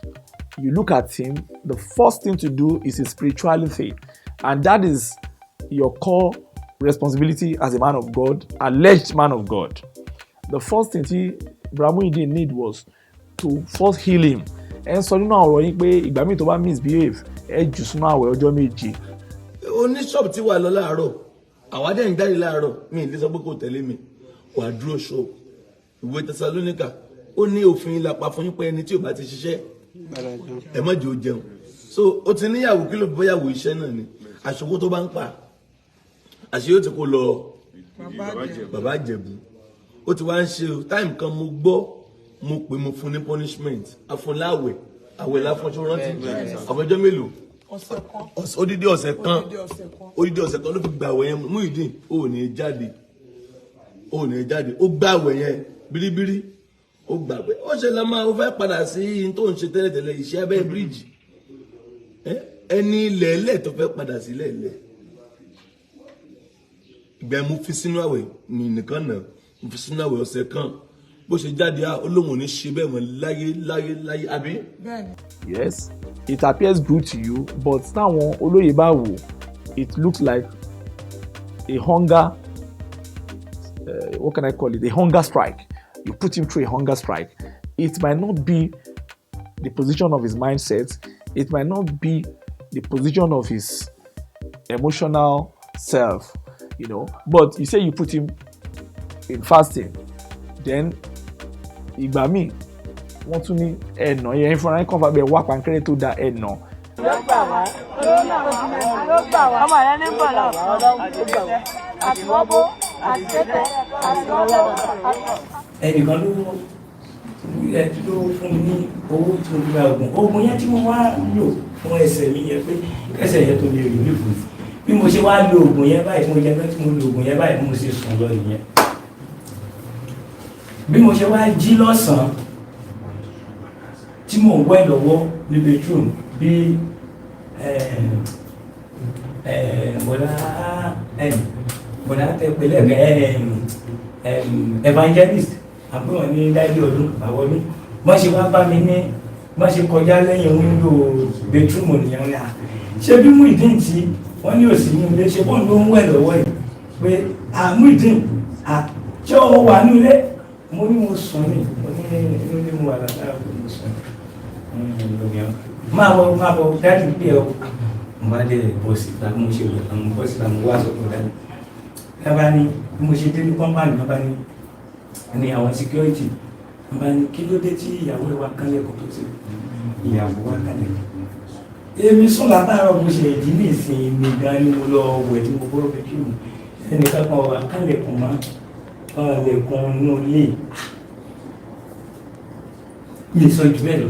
you look at him. The first thing to do is his spirituality, and that is your core responsibility as a man of God, alleged man of God. The first thing Muyideen need was to first heal him. And so nínú ọ̀rọ̀ yín pé ìgbà míì tó bá misbehave jù sínú àwẹ̀ ọjọ́ méje. Oníṣọ́ọ̀bù tí wà lọ láàárọ̀, àwa dẹ̀ ń jáde láàárọ̀, mi ì lè sọ pé kò tẹ̀lé mi, wà dúró ṣọ́ọ̀bù. Ìwé Tẹsalóníkà, ó ní òfin ìlàpá fún yín pé ẹni tí ò bá ti ṣiṣẹ́, ẹ má jẹ́ ó jẹun. So ó ti níyàwó kí ló bóyàwó iṣẹ́ náà ni, àṣòwò tó bá ń pa, àṣeyọ́ ti kó lọ bàbá Ìjẹ̀bú. Ó ti wá ń ṣe o, táìmù kan mo gbọ́, mo pè mo fún ní punishment, àfọláwẹ̀, àwẹ̀ láfọ́nṣọ́ rántí, àfọjọ́ mélòó, odidi ọ̀sẹ̀ kan ló fi gba àwẹ̀ yẹn Muyideen ó ní jáde ó gba àwẹ̀ yẹn biribiri ó gbà pé ó ṣe lọ máa ó fẹ́ padà sí tó ń ṣe tẹ́lẹ̀tẹ́lẹ̀ iṣẹ́ abẹ́ bíríìjì ẹni ilẹ̀ tó fẹ́ padà sí ilẹ̀ ìgbà mo fi sínú àwẹ̀ nìkan náà mo fi sínú àwẹ̀ ọ̀sẹ̀ kan bó ṣe jáde olóhùn ní ṣe bẹ́ẹ̀ mọ́ láyé àbí. Yes, it appears good to you, but táwọn olóyè bá wò it looks like a hunger what can I call it, a hunger strike. You put him through a hunger strike. It might not be the position of his mindset, it might not be the position of his emotional self, you know, but you say you put him in fasting, then ìgbà míì wọ́n tún ní ẹ̀nà yẹn fúnra yín kàn fà bẹ́ẹ̀ wá pankẹ́rẹ́ tó da ẹ̀nà. ọmọ rẹ ní bọ̀lọ̀ àti wọ́bó àti tẹ́tẹ́ àti wọ́bó. ẹnìkan ló fún mi ní owó tí mo gba oògùn yẹn tí mo wá lò fún ẹsẹ̀ mi yẹn pé ẹsẹ̀ yẹn tó lè rí nífò bí mo ṣe wá lo oògùn yẹn báyìí tí mo jẹ pé tí mo lo oògùn yẹn báyìí bí mo ṣe sùn lọ nìyẹn bí mo ṣe wá jí lọ́sàn-án tí mò ń wẹ̀ lọ́wọ́ ní bedroom bí bọ̀dá tẹ̀pẹ̀lẹ̀ evangelist àbúrò ní dáìlì ọdún àwọdún wọ́n ṣe wá bá mi ní wọ́n ṣe kọjá lẹ́yìn wíńdò bedroom nìyẹn ní à ṣé bí Muyideen tí wọ́n ní òsì ní ilé ṣe bọ́ọ̀ ló ń wẹ̀ lọ́wọ́ yìí pé Muyideen ṣé ó wà ní ilé mo ní mo sùn ní mo ní mo wà látara pé mo sùn máa bọ dájú pé ọ mo bá dé bọ́ọ̀sì tàbí mo ṣe wẹ̀ àwọn bọ́ọ̀sì tàbí mo wá sọ̀tọ̀ dájú lábá ní bí mo ṣe dé ní kọ́mpáàlì náà bá ní àwọn security wọ́n bá ní kí ló dé tí ìyàwó ẹ̀ wá kálẹ̀ kó tó ti ìyàwó wá kálẹ̀ èmi sùn látàárọ̀ mo ṣe ìdí ní ìsìn mi gan ni mo lọ wẹ̀ tí mo bọ́rọ̀ pé kí mo ẹnìkan kan wà kálẹ̀ kùn máa lẹ̀kùn inú ilé mi sọ jù bẹ́ẹ̀ lọ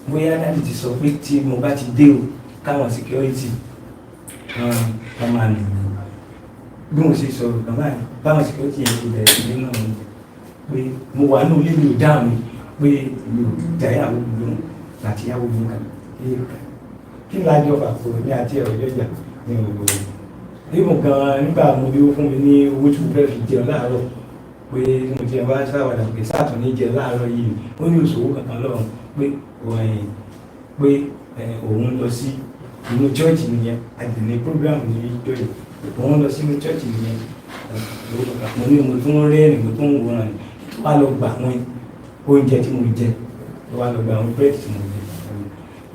bóyá dáàbì ti sọ pé tí mo bá ti dé o káwọn security wọ́n máa lè bí mo ṣe sọ̀rọ̀ bàbá mi báwọn security yẹn ti bẹ̀rẹ̀ ilé náà ni pé mo wà ní ilé mi ò dáhùn mi pé mi ò jáyàwó mi lóhùn àti ìyàwó mi kan kí lájọ fàkó ní àti ẹ̀rọ ìjọjà ní òwò nígbà kan nígbà mo bí ó fún mi ní owó tí mo fẹ́ fi jẹun láàárọ̀ pé mo ti wá sáwàdà pé sáàtún ní jẹ láàárọ̀ yìí ó ní òṣòwò kankan lọ́rùn pé òun lọ sí inú church nìyẹn àdìní program ní ìjọ yìí òun lọ sí inú church nìyẹn mo ní mo tún rẹ́rìn mo tún wòran ní tó wá lọ gbà àwọn oúnjẹ tí mo jẹ tó wá lọ gbà àwọn búrẹ́dì tí mo jẹ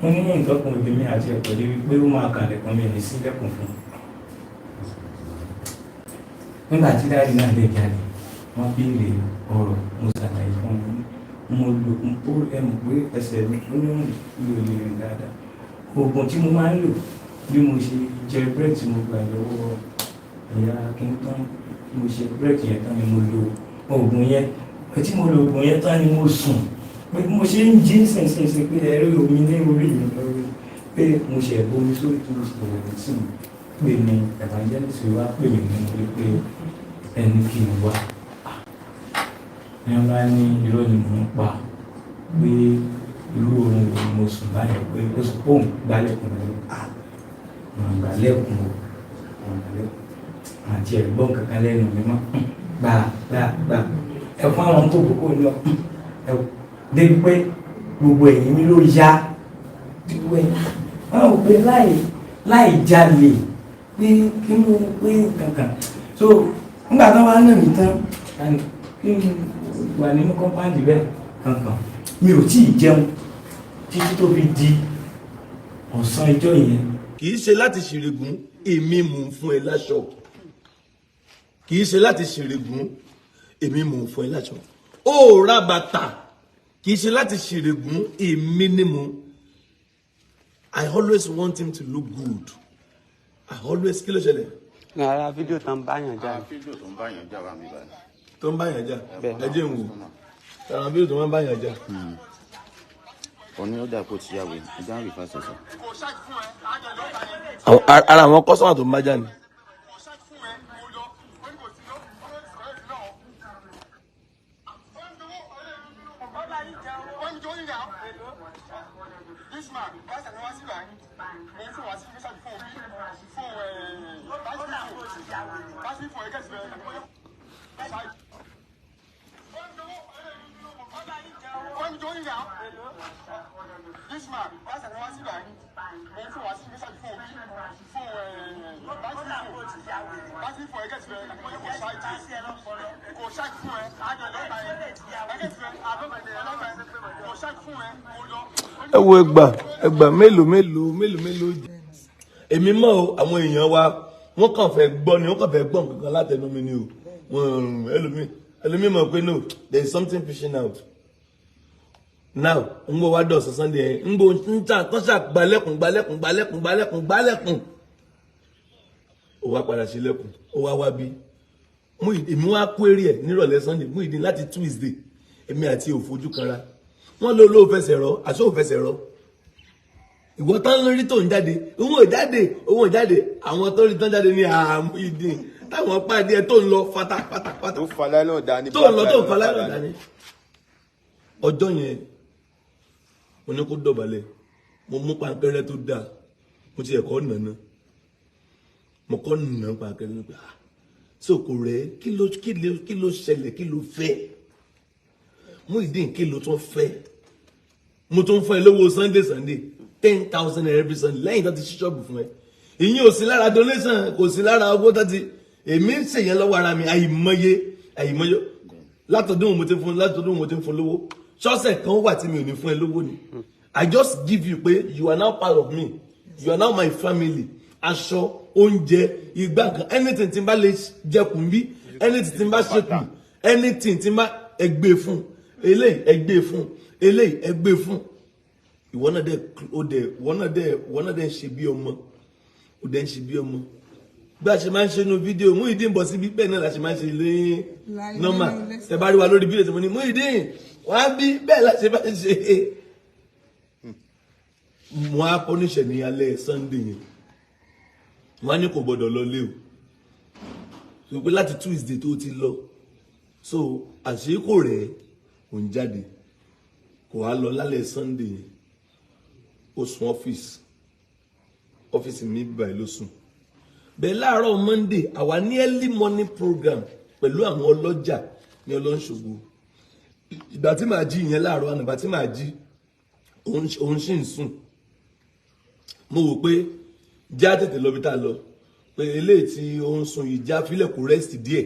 mo ní nǹkan kan òbí mi àti ẹ̀kọ́ débi pé ó máa kàn lẹ̀kùn mi ní sílẹ̀kùn fún un nígbà tí dáàdi náà lè jáde wọ́n béèrè ọ̀rọ̀ mo ṣàlàyé fún un mo lò ó ẹ̀mọ̀ pé ẹsẹ̀ mi ó ní mi ò lè rìn dáadáa oògùn tí mo máa ń lò bí mo ṣe jẹ búrẹ́dì tí mo gbà lọ́wọ́ ẹ̀yà kìntàn mo ṣe búrẹ́dì yẹn tán ni mo lo oògùn yẹn tí mo lo oògùn yẹn tán ni mo sùn pé mo ṣe ń jí sìnsìnsìn pé ẹ̀rọ omi ní orí mi lórí pé mo ṣe bomi sórí tó mo ṣe wẹ̀ sí mi pé ní evangelist wa pè mí ní orí pé ẹni kì í wá ní ọba ní irọ́ ni mò ń pa pé irú oorun wo mo sùn báyìí pé ó sọ pé òun gbálẹ̀kùn lórí òun gbálẹ̀kùn àti ẹ̀gbọ́n kankan lẹ́nu mi mọ́ gbà ẹ fún àwọn tó kókó lọ ẹ débi pé gbogbo ẹ̀yìn mi ló yá gbogbo ẹ̀yìn wọn ò pé láì jalè pé kí ló pé kankan so nígbà tó wá náà mi tán kí n wà nínú kọ́mpáǹdì bẹ́ẹ̀ kankan mi ò tí ì jẹun títí tó fi di ọ̀sán ìjọ yẹn. kì í ṣe láti ṣèrègùn èmi mò ń fún ẹ láṣọ kì í ṣe láti ṣèrègùn èmi mò ń fún ẹ láṣọ ó ra bàtà kì í ṣe láti ṣèrègùn èmi ni mo. I always want him to look good. I always kí ló ṣẹlẹ̀. ara fídíò tó ń báyàn já. fídíò tó ń báyàn já wà mí báyìí. tó ń báyàn já ẹ jẹ́ n wò àwọn fídíò tó ń báyàn já. Òní ó dà kó ti yàwé. Ẹja ń rí fásitì sọ. Ara àwọn kọ́sọ́mà tó ń bá jà ní. Ẹ wo ẹgbà mélòó. Èmi mọ̀ o, àwọn èèyàn wa wọ́n kàn fẹ́ gbọ́ ni, wọ́n kàn fẹ́ gbọ́ nǹkan látẹnu mi ni o. Ẹlòmíì mọ̀ pé no, there is something fishing out. Now, ń gbọ́ wá dọ̀sán Sunday ẹ̀, ń gbọ́ ń tà kán ṣà gbálẹ̀kùn. Ó wá padà sí lẹ́kùn, ó wá bí. Èmi wá query ẹ̀ nírọ̀lẹ́ Sunday, Muyideen láti Tuesday, èmi àti òfojú kanra. Wọ́n ló fẹsẹ̀ rọ, àṣọ òfẹsẹ̀ rọ. Ìwọ tán lórí tó ń jáde, òun ò jáde, àwọn tó rí tán jáde ní Muyideen, táwọn pàdé ẹ tó ń lọ fata. Tó falẹ́ náà dání. Tó ń lọ tó ń falẹ́ náà dání. Ọjọ́ yẹn, mo ní kó dọ̀bálẹ̀, mo mú pankẹ́rẹ́ tó dáa, mo ti ẹ̀kọ́ nàná. Mo kọ́ nà pankẹ́rẹ́ nípa, sóko rẹ̀ kí ló ṣẹlẹ̀, kí ló fẹ́? Muyideen kí ló tún fẹ́? Mo tún fẹ́ lówó Sunday 10,000 every Sunday lẹ́yìn tó ti ṣí ṣọ́ọ̀bù fún ẹ. Ìyẹn ò sí lára donation, kò sí lára owó tó ti èmi ń ṣèyẹn lọ́wọ́ ara mi àìmọye látọdún mo ti fún lówó. Ṣọ́ọ̀ṣẹ̀ kan wà tí mi ò ní fún ẹ lówó ni. I just give you pé you are now part of me, you are now my family. Aṣọ, oúnjẹ, ìgbà kan, anything tí n bá lè jẹkùn bí, anything tí n bá ṣekùn, anything tí n bá ẹgbẹ́ fún, eléyìí ẹgbẹ́ fún. Ìwọ náà dẹ̀ ṣe bí ọmọ. Ó dẹ̀ ń ṣe bí ọmọ. Bí a ṣe máa ń ṣe inú fídíò, Muyideen bọ̀ sí bí bẹ́ẹ̀ náà la ṣe máa ń ṣe lé nọ́mà. Ẹ bá rí wa lórí fídíò tí mo ní Muyideen, wọ́n á bí bẹ́ẹ̀ la ṣe máa ń ṣe. Mo á pọ́níṣẹ̀ ní alẹ́ Sunday yẹn. Wọ́n á ní kò gbọ́dọ̀ lọ lé o. So pé láti Tuesday tó ti lọ. So àṣíkò rẹ̀ kò ń jáde. Kò wá lọ lálẹ́ Sunday yẹn. Ó sùn ọ́fíìsì mi báyìí ló sùn. Bẹ́ẹ̀ láàárọ̀ Monday àwa ní early morning program pẹ̀lú àwọn ọlọ́jà ní Ọlọ́ṣogbo. Ìgbà tí màá jí ìyẹn láàárọ̀ àná, ìgbà tí màá jí òun sì ń sùn. Mo wò pé já tètè lọ bí tá lọ pé eléyìí tí ó ń sùn yìí já fílẹ̀ kó rest díẹ̀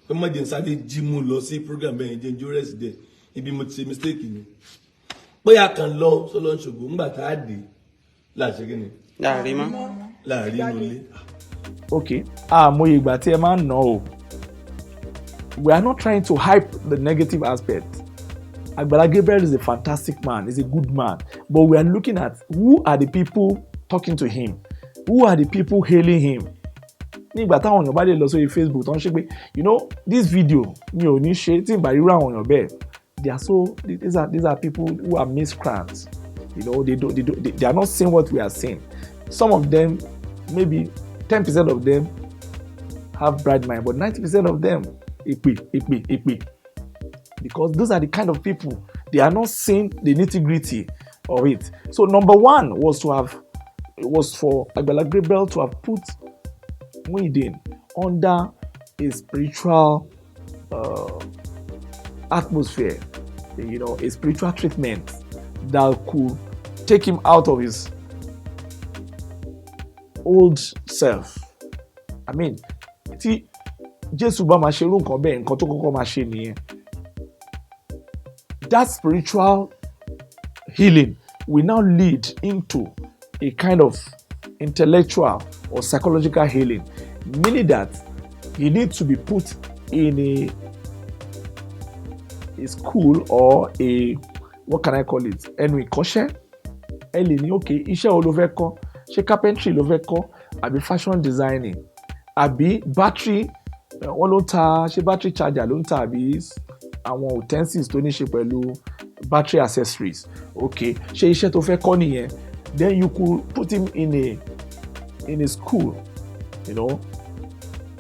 pé má jẹ́ n sáré jí mú lọ sí program bẹ́ẹ̀ jẹ́ jó rest díẹ̀ ibi mo ti ṣe mistake ni pé a kàn lọ s'Ọlọ́ṣogbo ńgbà tá a dé láṣẹ kí ni. láàrin inú ilé. Okay, àmọye ìgbà tí ẹ máa ń ná o. We are not trying to hype the negative aspect. Agbala Gabriel is a fantastic man, he's a good man, but we are looking at who are the people talking to him, who are the people hailing him. Nígbà táwọn èèyàn bá lè lọ sórí Facebook tó ń ṣe pé you know this video mi ò ní ṣe tí n bá rírọ àwọn èèyàn bẹ́ẹ̀. These are people who are miscreants. You know they are not seeing what we are seeing. Some of them, maybe 10% of them have bright mind, but 90% of them èpè. Because those are the kind of people, they are not seeing the nitty-gritty of it. So number one was for Agbala Gabriel to have put Muyideen under a spiritual atmosphere, you know, a spiritual treatment that could take him out of his old self. I mean, tí Jésù bá máa ṣe irú nǹkan bẹ́ẹ̀, nǹkan tó kọ́kọ́ máa ṣe nìyẹn. That spiritual healing will now lead into a kind of intellectual or psychological healing, meaning that he needs to be put in a school or a, what can I call it? Ẹnu ìkọ́ṣẹ́. Ẹ lè ní okay, iṣẹ́ wo ló fẹ́ kọ́? Ṣé carpentry ló fẹ́ kọ́? Àbí fashion designing? Àbí battery? Wọ́n ló ń ta, ṣé battery charger ló ń ta àbí àwọn utensils tó ní ṣe pẹ̀lú battery accessories. Okay, ṣé iṣẹ́ tó fẹ́ kọ́ nìyẹn? Then you could put him in a school, you know,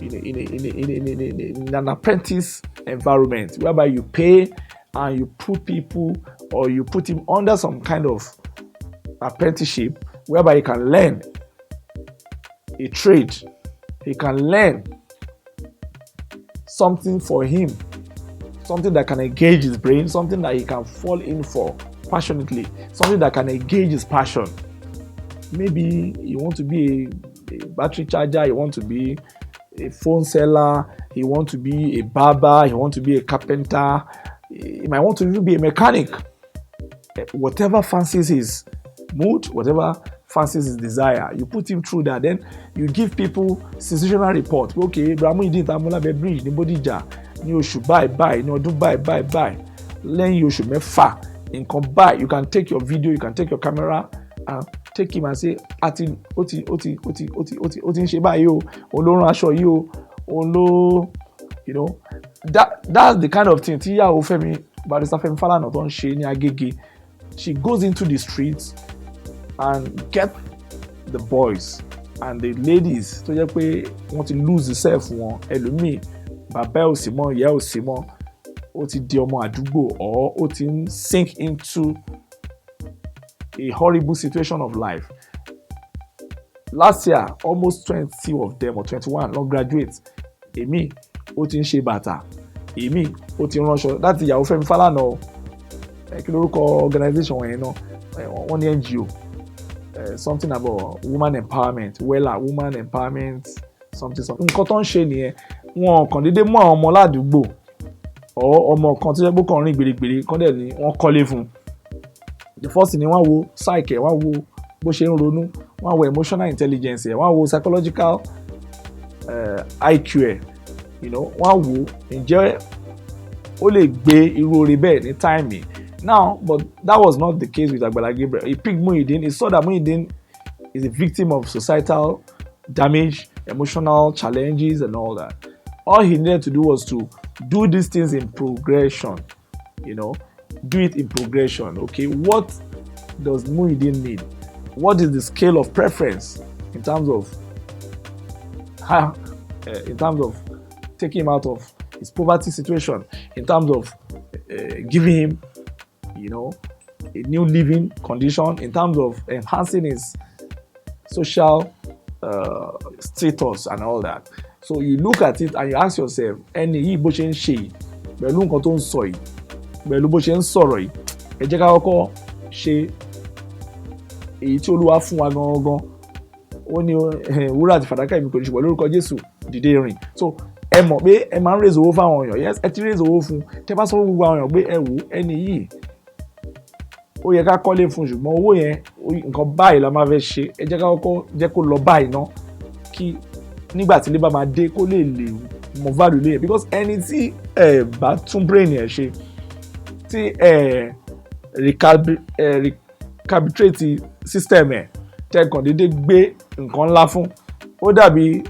in an apprentice environment whereby you pay and you put people, or you put him under some kind of apprenticeship whereby he can learn a trade. He can learn something for him, something that can engage his brain, something that he can fall in for passionately, something that can engage his passion. Maybe you want to be a battery charger, you want to be a phone seller, you want to be a barber, you want to be a carpenter, you might want to even be a mechanic. Whatever fancies his mood, whatever fancies his desire, you put him through that. Then you give people situational report. Okay, Muyideen Tamolabe bridge ní Bódìjà ní oṣù báyìí ní ọdún báyìí lẹ́yìn oṣù mẹ́fà nǹkan báyìí. You can take your video, you can take your camera and take him and say ó ti ń ṣe báyìí o, òun ló rán aṣọ yìí o, òun ló, you know, that's the kind of thing tí ìyàwó Fẹ́mi Barrister Fẹ́mi Falana tó ń ṣe ní Agége. She goes into the streets and get the boys and the ladies tó jẹ́ pé wọ́n ti lose self wọn. Ẹlòmíì bàbá ẹ̀ ò sí mọ́, ìyá ẹ̀ ò sí mọ́, ó ti di ọmọ àdúgbò, or ó ti ń sink into a horrible situation of life. Last year, almost 20 of them or 21 long graduates. Èmi ó ti ń ṣe bàtà, èmi ó ti ń ránṣọ. Láti ìyàwó Fẹ́mi Falana o, kí lórúkọ organization wọ̀nyẹn náà, wọ́n ní NGO, something about woman empowerment, woman empowerment something. Nǹkan tó ń ṣe nìyẹn. Wọn kàn déédéé mú àwọn ọmọ ládùúgbò ọmọ kan tó jẹ́ pé kàn rìn gbèrègbèrè kan dẹ̀ ni wọ́n kọ́lé fún. The first thing ni wọ́n wo psyche, wọ́n wo bó ṣe ń ronú, wọ́n wo emotional intelligence, wọ́n wo psychological IQ, you know, wọ́n wo ǹjẹ́ ó lè gbé irú oore bẹ́ẹ̀ ní time. Now, but that was not the case with Agbala Gabriel. He picked Muyideen. He saw that Muyideen is a victim of societal damage, emotional challenges and all that. All he needed to do was to do these things in progression, you know, do it in progression. Okay, what does Muyideen need? What is the scale of preference in terms of taking him out of his poverty situation, in terms of giving him, you know, a new living condition, in terms of enhancing his social status and all that. So you look at it and you ask yourself, ẹni yìí bó ṣe ń ṣe yìí, pẹ̀lú nǹkan tó ń sọ yìí, pẹ̀lú bó ṣe ń sọ̀rọ̀ yìí, ẹ jẹ́ ká kọ́kọ́ ṣe èyí tí Olúwa fún wa gangan. Ó ní wúrà àti fàdákà èmi kò ní ṣùgbọ́n lórúkọ Jésù dìde rìn. So ẹ mọ̀ pé ẹ máa ń raise owó fáwọn èèyàn. Yes, ẹ ti raise owó fún. Tẹ́ bá sọ fún gbogbo àwọn èèyàn pé ẹ wò ẹni yìí ó yẹ ká kọ́lé fún, ṣùgbọ́n owó yẹn nǹkan báyìí la máa fẹ́ ṣe. Ẹ jẹ́ ká kọ́kọ́ jẹ́ kó lọ báyìí ná, kí nígbà tí ilé bá máa dé kó lè mọ value lé yẹn. Because ẹni tí ẹ bá tún brain yẹn ṣe, tí recalibrate system ẹ̀, tẹ́ kàn déédéé gbé nǹkan ńlá fún, ó dàbí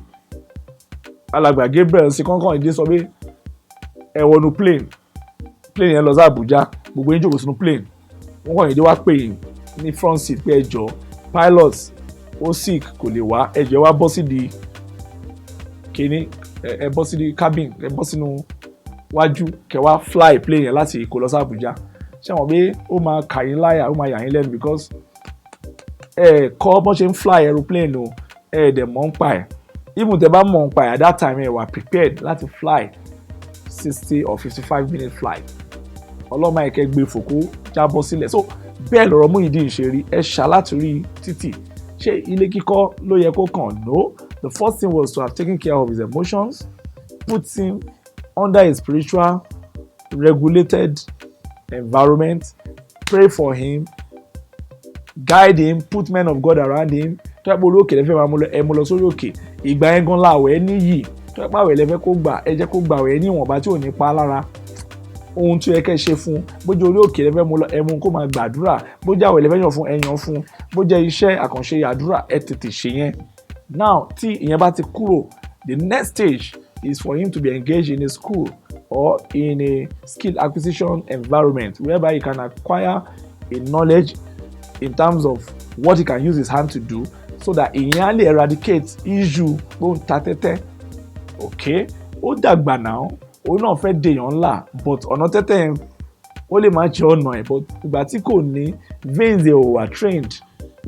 alàgbà Gabriel sí kọ́ńkàn ìdí sọ pé ẹ wọnú plane yẹn lọ sí Abuja, gbogbo yín jókòó sínú plane, wọ́n kàn ìdí wá pè yín ní front seat pé ẹ jọ̀ọ́ pilot ó sick kò lè wá, ẹ jọ̀ọ́ wá bọ́ sí di kíní, ẹ bọ́ sí di cabin, ẹ bọ́ sínú wájú kẹ́ wá fly plane yẹn láti Èkó lọ sí Abuja. Ṣé wọ́n pé ó máa kà yín láyà, ó máa yà yín lẹ́nu, because ẹ kọ́ bọ́n ṣe ń fly aeroplane o, ẹ dẹ̀ mọ̀ ń pa ẹ̀. Even tẹ́ bá mọ̀ ń pa ẹ̀ at that time ẹ wà prepared láti fly 60 or 55 minute flight. Ọlọ́mọ ẹ̀kẹ́ gbé fòkó jábọ́ sílẹ̀. So bẹ́ẹ̀ lọ̀rọ̀ Muyideen ṣe rí. Ẹ ṣá láti rí títì. Ṣé ilé kíkọ́ ló yẹ kó kàn? No. The first thing was to have taken care of his emotions, put him under a spiritual regulated environment, pray for him, guide him, put men of God around him. Tó yẹ pé orí òkè lẹ́fẹ̀ẹ́ máa mú lọ, ẹ mú lọ sórí òkè. Ìgbà yẹn gan láwẹ̀ níyì. Tó yẹ pé àwẹ̀ lẹ́fẹ̀ẹ́ kó gbà, ẹ jẹ́ kó gbà wẹ̀ ní ìwọ̀nba tí ò ní pa lára. Ohun tí ó yẹ kẹ́ ṣe fún, bójú orí òkè lẹ́fẹ̀ẹ́ mú lọ, ẹ mú kó máa gbàdúrà. Bójú àwẹ̀ lẹ́fẹ̀ẹ́ yàn fún, ẹ yàn fún. Bójú iṣẹ́ àkànṣe àdúrà, ẹ tètè ṣe yẹn. Now tí ìyẹn bá ti kúrò, the next stage is for him to be engaged in a school or in a skill acquisition environment whereby he can acquire a knowledge in terms of what he can use his hand to do so that ìyẹn á lè eradicate issue pé ó ń ta tẹ́tẹ́. Okay, ó dàgbà náà òun náà fẹ́ dèèyàn ńlá but ọ̀nà tẹ́tẹ́ yẹn ó lè má jẹ́ ọ̀nà ẹ̀ but ìgbà tí kò ní veins ẹ̀ ò wà trained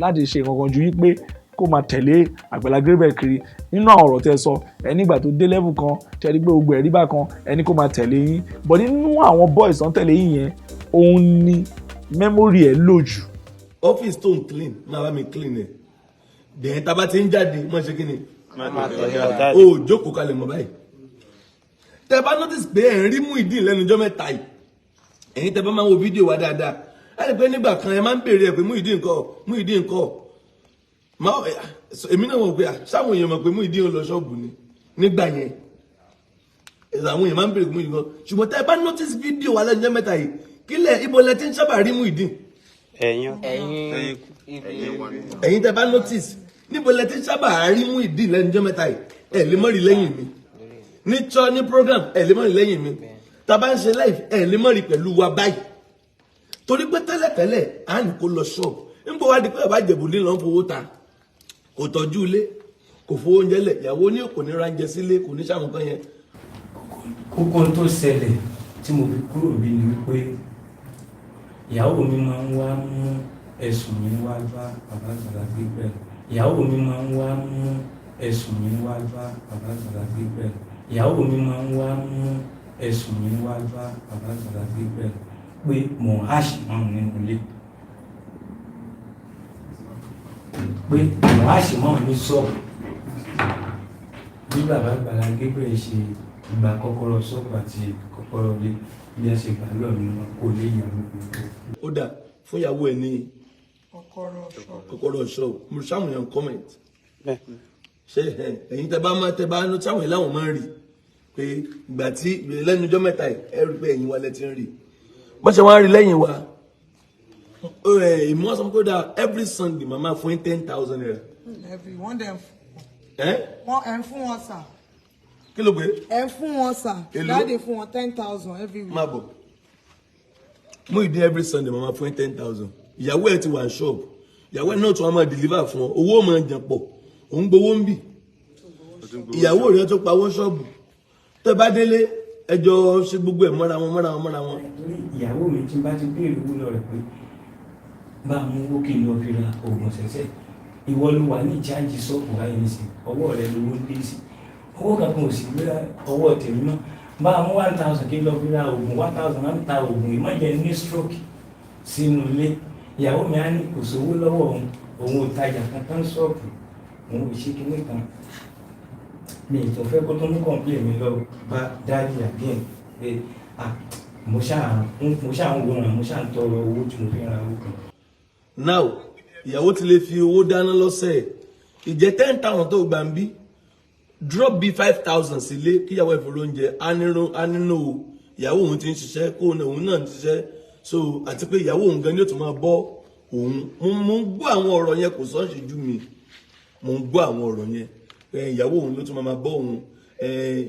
láti ṣe nǹkan ju wípé kó máa tẹ̀lé Agbala Gabriel kiri nínú àwọn ọ̀rọ̀ tẹ́ sọ ẹni ìgbà tó dé level kan tẹ́lẹ̀ pé gbogbo ẹ̀rí bá kan ẹni kó máa tẹ̀lé yín but nínú àwọn boys tán tẹ̀lé yín yẹn òun ni memory ẹ̀ lò jù. Office tó ń clean máa bá mi clean ẹ̀ dẹ̀yìn tá a bá ti ń jáde mọ̀ ṣe kí ni o jókòó kalẹ̀ mọ́ báyìí tẹ́ bá notice pé ẹ̀ ń rí Muyideen lẹ́nu ọjọ́ mẹ́ta yìí ẹ̀yin tẹ́ bá máa wo fídíò wa dáadáa ẹ rí pé nígbà kan ẹ máa ń béèrè ẹ̀ pé Muyideen ńkọ́ èmi náà wọ̀ pé sáwọn èèyàn mọ̀ pé Muyideen lọ ṣọ́ọ̀bù ni nígbà yẹn àwọn èèyàn máa ń béèrè pé Muyideen ńkọ́ ṣùgbọ́n tẹ́ bá notice fídíò wa lẹ́nu ọjọ́ mẹ́ta yìí kílẹ̀ ibo lẹ ti ń sábà rí Muyideen. ẹ̀yin tẹ́ bá notice níbo lẹ ti ń sábà rí Muyideen lẹ́nu ọjọ́ mẹ́ta yìí ẹ lè mọ̀ rí lẹ́yìn mi ní program ẹ lè mọ̀ rí lẹ́yìn mi tá a bá ń ṣe live ẹ lè mọ̀ rí pẹ̀lú wa báyìí torí pé tẹ́lẹ̀tẹ́lẹ̀ à ń kó lọ ṣọ́ọ̀bù níbo wá di pé bàbá Ìjẹ̀bú ní lọ́n fowó ta kò tọ́jú ilé kò fowó oúnjẹ lẹ̀ ìyàwó ní kò ní ránjẹ sílé kò ní sàwọn kan yẹn. kókó tó ṣẹlẹ̀ tí mo fi kúrò bí ni wípé ìyàwó mi máa ń wá mú ẹ̀sùn mi wá bá bàbá Agbala Gabriel ìyàwó mi máa ń wá mú ẹ̀sùn mi wá bá bàbá Agbala Gabriel ìyàwó mi máa ń wá mú ẹ̀sùn mi wá bá bàbá Agbala Gabriel pé mò ń háṣì máa ń nínú ilé pé mò ń háṣì máa ń ní ṣọ́ọ̀bù bí bàbá Agbala Gabriel ṣe gba kọ́kọ́rọ́ ṣọ́ọ̀bù àti kọ́kọ́rọ́ ilé bí ẹ ṣe gbà lọ́ọ̀ nínú kó lè yàrá gbogbo. ó dà fún ìyàwó ẹ ní kọ́kọ́rọ́ ṣọ́ọ̀bù mo sáwọn èèyàn comment ṣe ẹ̀yin tẹ́ bá sáwọn èèyàn láwọn máa ń rí pé ìgbà tí lẹ́nu ọjọ́ mẹ́ta ẹ rí pé ẹ̀yin wa lẹ ti ń rí bọ́n ṣe wọ́n rí lẹ́yìn wa ìmọ̀ sọ pé dáa every Sunday màmá fún 10,000 naira. every one dem wọ́n ẹ̀ ń fún wọn sà. kí ló gbé. ẹ̀ ń fún wọn sà. dáàdì fún wọn 10,000 every week. má bọ̀ Muyideen every Sunday màmá fún 10,000 ìyàwó ẹ̀ ti wà ní ṣọ́ọ̀bù ìyàwó ẹ̀ náà tún wá máa deliver fún ọ owó máa jẹ pọ̀ òun gbowó ń bì ìyàwó rẹ̀ tó pawó ṣọ́ọ̀bù tó bá délé ẹjọ́ ṣe gbogbo ẹ̀ mọ́ra wọn. ìyàwó mi tí bá ti béèrè owó lọ rẹ̀ pé bá a mú owó kí n lọ fi ra oògùn ṣẹ̀ṣẹ̀ ìwọ ló wà ní ìjáàjì ṣọ́ọ̀bù báyìí ní sí ọwọ́ rẹ̀ lówó ń dé sí owó kankan ò sì gbé ọwọ́ tèmi náà bá a mú 1,000 kí n lọ fi ra oògùn 1,000 máa ń ta oògùn ìmọ̀jẹ̀ ní stroke sínú ilé ìyàwó mi á ní kò sówó lọ́wọ́ òun ò tajà kankan ṣọ́ọ̀bù òun ò ṣe kinní kan mi ìtò fẹ́ kó tó mú kọ̀ǹpilẹ̀ mi lọ bá dáàdì àbíyẹn pé mo ṣáà ń wòran mo ṣáà ń tọrọ owó tí mo fi ra owó kan. now ìyàwó ti lè fi owó dáná lọ́sẹ̀ ìjẹ́ 10,000 tó gbà ń bí drop bí 5,000 sílé kíyàwó ìfòrò oúnjẹ á nínú ìyàwó òun ti ń ṣiṣẹ́ kó òun náà ń ṣiṣẹ́ so àti pé ìyàwó òun gan ni ó tún máa bọ́ òun mo ń gbọ́ àwọn ọ̀rọ̀ yẹn kò sọ́ọ̀ṣì jú mi mo ń gbọ́ àwọn ọ̀rọ̀ yẹn ìyàwó òun ló tún máa bọ́ òun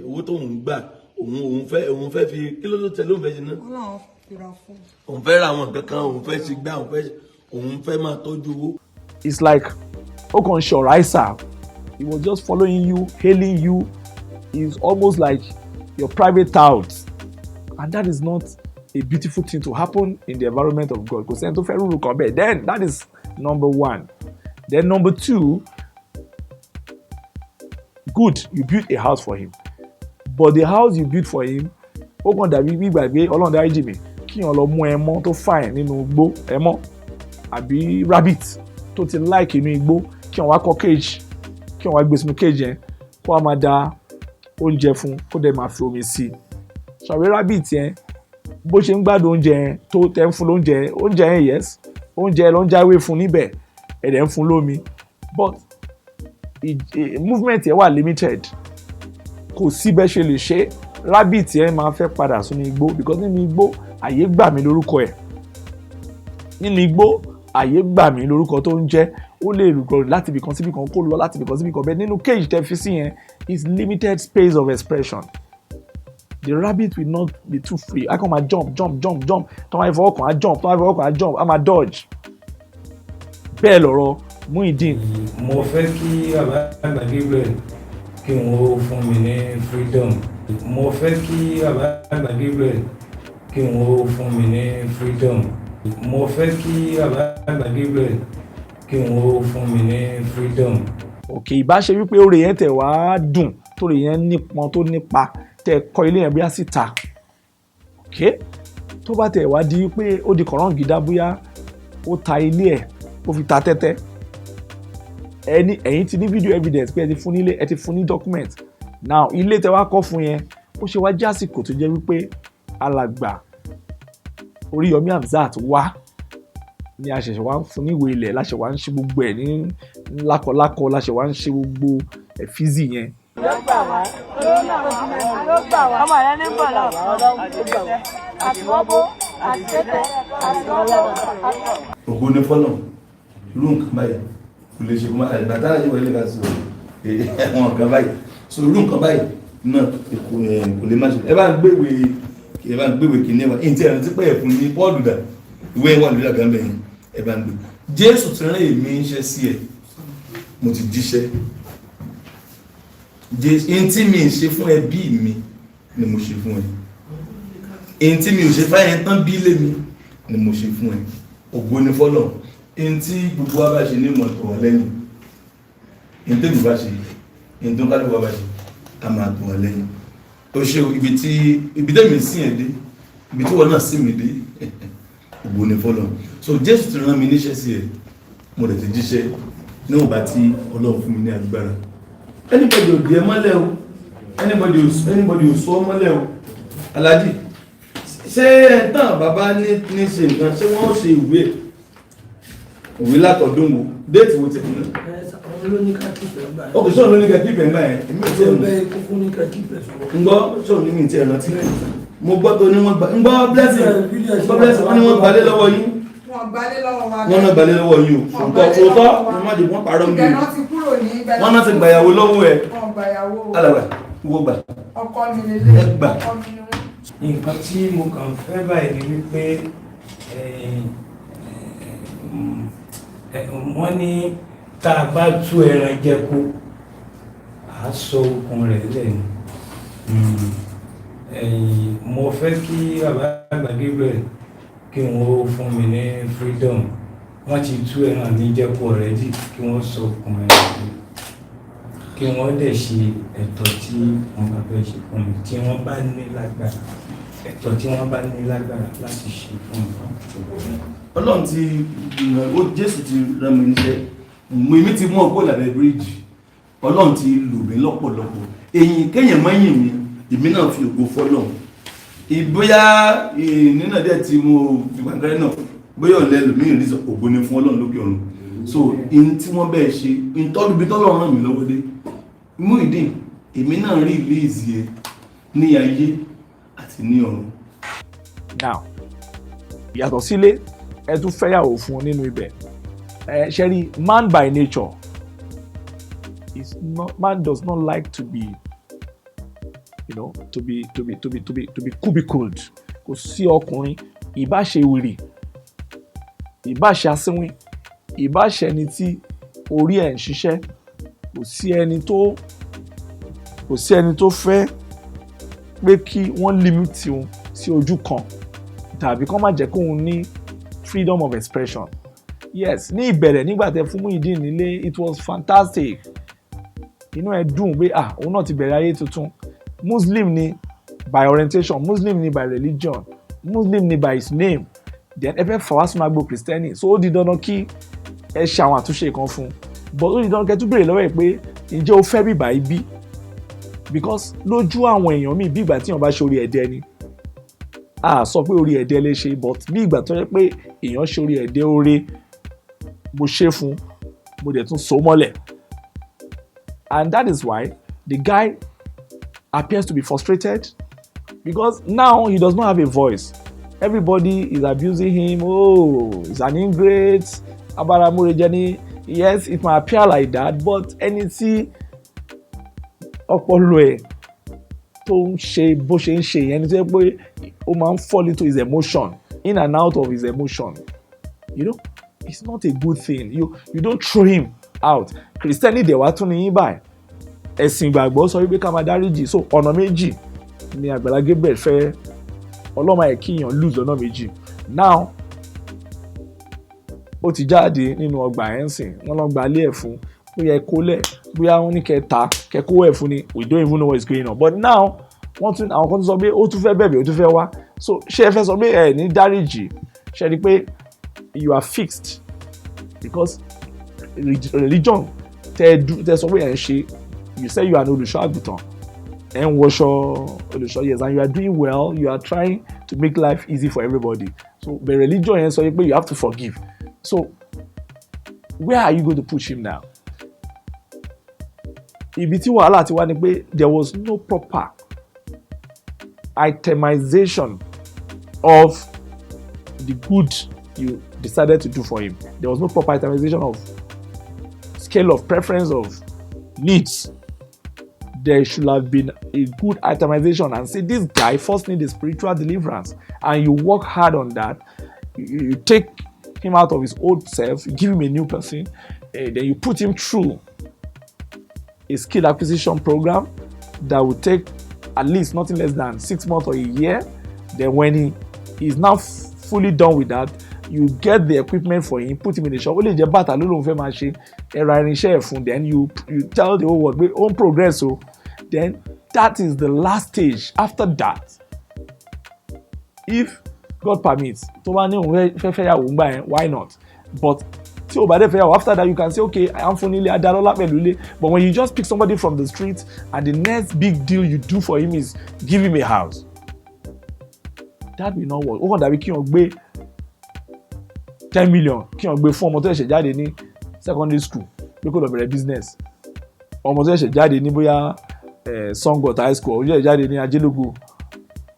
owó tó òun gbà òun fẹ́ fi kí ló tẹ ló ń fẹ́ ṣe náà òun fẹ́ ra àwọn nǹkan kan òun fẹ́ ṣe gbá òun fẹ́ máa tọ́jú owó. It's like ó kàn ń ṣe ọ̀rọ̀ àìsà he was just following you hailing you is almost like your private thoughts and that is not a beautiful thing to happen in the environment of God kò sẹ́ni tó fẹ́ rúru kan bẹ́ẹ̀ then that is number one then number two good you built a house for him but the house you built for him ó kàn dàbí gbígbàgbé ọlọ́run dáríjì mi kíyàn lọ mú ẹmọ́ tó fine nínú igbó ẹmọ́ àbí rabbit tó ti like inú igbó kíyàn wá kọ́ cage kíyàn wá gbé sínú cage yẹn kó wá máa da oúnjẹ fún kó dẹ̀ máa fi omi sí i ṣàwé rabbit yẹn bó ṣe ń gbádùn oúnjẹ yẹn tó tẹ́ ń fún oúnjẹ yẹn yes oúnjẹ ló ń jáwé fún níbẹ̀ ẹ̀dẹ̀ ń fún lómi but movement yẹn wà limited kò sí bẹ́ẹ̀ ṣe lè ṣe rabbit yẹn máa fẹ́ padà sínú igbó because nínú igbó àyè gbà mí lórúkọ ẹ̀ nínú igbó àyè gbà mí lórúkọ tó ń jẹ́ ó lè rúkọ láti ibìkan síbì kan kó lọ láti ibìkan síbì kan bẹ́ẹ̀ nínú cage tẹ́ fi sí yẹn is limited space of expression the rabbit will not be too free. I come and jump. Don't I walk on, I jump. I'm a dodge. Bẹ́ẹ̀ lọ̀rọ̀ Muyideen. Mo fẹ́ kí Agbala Gabriel kí wọ́n fún mi ní freedom. Mo fẹ́ kí Agbala Gabriel kí wọ́n fún mi ní freedom. Mo fẹ́ kí Agbala Gabriel kí wọ́n fún mi ní freedom. Òkè ìbá ṣe wípé oore yẹn tẹ̀ wá dùn torí yẹn nípọn tó nípa tẹ̀ kọ́ ilé yẹn bí a sì ta. Òkè tó bá tẹ̀ wá di pé ó di kọ̀rán gidá bóyá ó ta ilé ẹ̀ ó fi ta tẹ́tẹ́. Ẹ̀yin ti ní video evidence pé ẹ ti fún nílé, ẹ ti fún ní document. Now ilé tẹ wá kọ́ fún yẹn ó ṣe wá jásìkò tó jẹ́ wípé alàgbà Oríyọmí Hamzat wá ní àṣẹ̀ṣẹ̀ wá ń fún níwèé ilẹ̀ láṣẹ wá ń ṣe gbogbo ẹ̀ ní lákọlákọ láṣẹ wá ń ṣe gbogbo fíìsì yẹn. ló gbà wá ọmọ rẹ ní bọ̀lọ̀ àtiwọ́bó àtìtẹ́tẹ́ àtiwọ́bó. ògo ní fọ́nà irú nǹkan báyìí kò lè ṣe kó máa àgbà tára yìí wọlé ká sí ẹ̀wọ̀n nǹkan báyìí so irú nǹkan báyìí náà kò lè má ṣe. ẹ bá ń gbéwèé kìíní ẹwà èyí tí ẹ̀rọ ti pẹ́ fún ní pọ́ọ̀lù dà ìwé wà lórí àgbà mẹ́rin ẹ bá ń gbé. Jésù ti rán èmi ń ṣe sí ẹ mo ti jíṣẹ́. Èyí tí mi ń ṣe fún ẹbí mi ni mo ṣe fún ẹ. Èyí tí mi ò ṣe fáyẹn tán bí lé mi ni mo ṣe fún ẹ. Ògo ni fọ́lọ̀. Èyí tí gbogbo wa bá ṣe ní ìmọ̀ tó wà lẹ́yìn. Èyí tí mi bá ṣe, èyí tó ń kálukú wa bá ṣe, a máa tó wà lẹ́yìn. Ó ṣe ibi tẹ́mi sí ẹ̀ dé, ibi tí wọ́n náà sí mi dé. Ògo ni fọ́lọ̀. So Jésù ti rán mi níṣẹ́ sí ẹ, mo rẹ̀ ti jíṣẹ́ níwọ̀n bá tí Ọlọ́run fún mi ní agbára. Anybody ò di ẹ mọ́lẹ̀ o, anybody ò sọ ọ mọ́lẹ̀ o. Alhaji, ṣé ẹ tán bàbá ní ṣe nǹkan, ṣé wọ́n ṣe ìwé látọ̀dún wo, déètì wo ti fún un? Àwọn olóníkà kíkẹ́ gbà. Ó kì í sọ̀rọ̀ lóníkà kíkẹ́ gbà yẹn. Èmi ò tí ẹ̀ mọ̀. Bẹ́ẹ̀ kúkú níkà kíkẹ́ sọ̀rọ̀. Ń gbọ́ sọ̀rọ̀ ní mi tí ẹ̀ rántí. Mo gbọ́ tó ní wọ́n gbà. Ń gbọ́ blessing wọ́n ní wọ́n gbalé lọ́wọ́ yín. Wọ́n gbalé lọ́wọ́ wa. Wọ́n náà gbalé lọ́wọ́ yín o. Òótọ́ wọ́n má dé wọ́n parọ́ mi. Ìgbẹ̀nà ti kúrò ní ìgbẹ̀nà. Wọ́n náà ti gbàyàwó lọ́wọ́ ẹ̀. Wọ́n gbàyàwó. Alàgbà wo gbà. Ọkọ mi lélẹ̀. Ẹ gbà. Ọkọ mi ni wọ́n. Nǹkan tí mo kàn fẹ́ báyìí ni wípé wọ́n ní tá a bá tú ẹran jẹ kó a sọ okùn rẹ̀ lẹ́nu. Mo fẹ́ kí Agbala Gabriel kí wọ́n fún mi ní freedom. Wọ́n ti tú ẹran mi jẹ kó already kí wọ́n sọ okùn rẹ̀ lẹ́nu. Kí wọ́n dẹ̀ ṣe ẹ̀tọ́ tí wọ́n bá fẹ́ ṣe fún mi tí wọ́n bá ní lágbára. Ẹ̀tọ́ tí wọ́n bá ní lágbára láti ṣe fún mi. Ọlọ́run ti Jésù ti rán mi níṣẹ́. Èmi ti mú ọgbọ́n ìlànà bíríìjì. Ọlọ́run ti lò mí lọ́pọ̀lọpọ̀. Èyìn kéèyàn máa yìn mí, èmi náà fi ògo fọ́lọ́run. Ìbóyá nínú ẹ̀dẹ́ tí mo ìgbàgbẹ́ náà bóyá ọ̀lẹ́ lòmíràn ní sọ ògo ni fún Ọlọ́run lókè ọ̀run. So in tí wọ́n bẹ́ẹ̀ ṣe ìtọ́lùbí tọ́lọ́run ràn mí lọ́wọ́ dé. Muyideen èmi náà rí ìléèzì ẹ ní ayé àti ní ọ̀run. Now yàtọ̀ sílé ẹ tún fẹ́yàwó fún un nínú ibẹ̀. Ṣe rí, man by nature man does not like to be to be cubicled. Kò sí ọkùnrin ìbá ṣe wèrè ìbá ṣe asínwín ìbá ṣe ẹni tí orí ẹ̀ ń ṣiṣẹ́ kò sí ẹni tó fẹ́ pé kí wọ́n limit òun sí ojú kan tàbí kán má jẹ́ kóun ní freedom of expression. Yes, ní ìbẹ̀rẹ̀ nígbà tẹ́ fún Muyideen nílé it was fantastic. Inú ẹ̀ dùn pé òun náà ti bẹ̀rẹ̀ ayé tuntun. Muslim ni by orientation, Muslim ni by religion, Muslim ni by his name. Then ẹ fẹ́ fà wá sínú agbo Kristẹni, so ó di dandan kí ẹ ṣe àwọn àtúnṣe kan fún un. But ó di dandan kẹ́ tún béèrè lọ́wọ́ ẹ̀ pé ǹjẹ́ o fẹ́ bíbá ibi? Because lójú àwọn èèyàn míì bí ìgbà tí èèyàn bá ṣe orí ẹ̀dẹ́ ni. A sọ pé orí ẹ̀dẹ́ lè ṣe, but bí ìgbà tó yẹ pé èèyàn ṣe orí ẹ̀dẹ́ oore mo ṣe fún mo dẹ̀ tún so mọ́lẹ̀. And that is why the guy appears to be frustrated because now he does not have a voice. Everybody is abusing him. Oh, he's an ingrate. Abaramurejani. Yes, it might appear like that, but ẹni tí ọpọlọ ẹ̀ tó ń ṣe bó ṣe ń ṣe yẹn, ẹni tó yẹ pé ó máa ń fall into his emotion, in and out of his emotion, you know, it's not a good thing. You don't throw him out. Christianity dẹ̀ wá tún ní yín báyìí, ẹ̀sìn ìgbàgbọ́ sọ wípé ká máa dáríjì. So ọ̀nà méjì ni Agbala Gabriel fẹ́ ọlọ́mọ ẹ̀ kíyàn lose ọ̀nà méjì. Now ó ti jáde nínú ọgbà ẹ̀ ń sìn, wọ́n lọ gba ilé ẹ̀ fún, bóyá ẹ kólẹ̀, bóyá wọ́n ní kẹta kẹkó ẹ̀ fún ni, we don't even know what is going on. But now wọ́n tún àwọn kan tún sọ pé ó tún fẹ́ bẹ̀bẹ̀, ó tún fẹ́ wá. So ṣé ẹ fẹ́ sọ pé ẹ ní dáríjì? Ṣé ẹ rí pé you are fixed because religion tẹ sọ pé ẹ ń ṣe, you say you are an olùṣọ́ àgùntàn, ẹ ń wọṣọ olùṣọ́, yes, and you are doing well, you are trying to make life easy for everybody. So the religion yẹn sọ pé you have to forgive. So where are you going to push him now? Ibi tí wàhálà ti wá ni pé there was no proper itemization of the good you decided to do for him. There was no proper itemization of scale of preference of needs. There should have been a good itemization and say this guy first needs a spiritual deliverance, and you work hard on that. You take him out of his old self, you give him a new person, then you put him through a skill acquisition program that will take at least nothing less than 6 months or a year. Then when he is now fully done with that, you get the equipment for him, put him in the shop. Only jẹ́ bàtà ló lóun fẹ́ máa ṣe, ẹ̀rọ irinṣẹ́ ẹ̀ fún. Then you tell the whole world pé ó ń progress o. Then that is the last stage. After that, if God permits, tó bá ní òun fẹ́ yàwó ńgbà yẹn, why not? But tí o bá dé fẹ́ yàwó, after that you can say okay, I am fún nílé adálọ́lá pẹ̀lú ilé. But when you just pick somebody from the street and the next big deal you do for him is give him a house, that will not work. Ó kàn dàbí kí wọ́n gbé 10 million kí wọ́n gbé fún ọmọ tó ṣẹ̀ṣẹ̀ jáde ní secondary school pé kó lọ bẹ̀rẹ̀ business. Ọmọ tó ṣẹ̀ṣẹ̀ jáde ní bóyá Sango high school, ó ṣẹ̀ṣẹ̀ jáde ní Ajelogo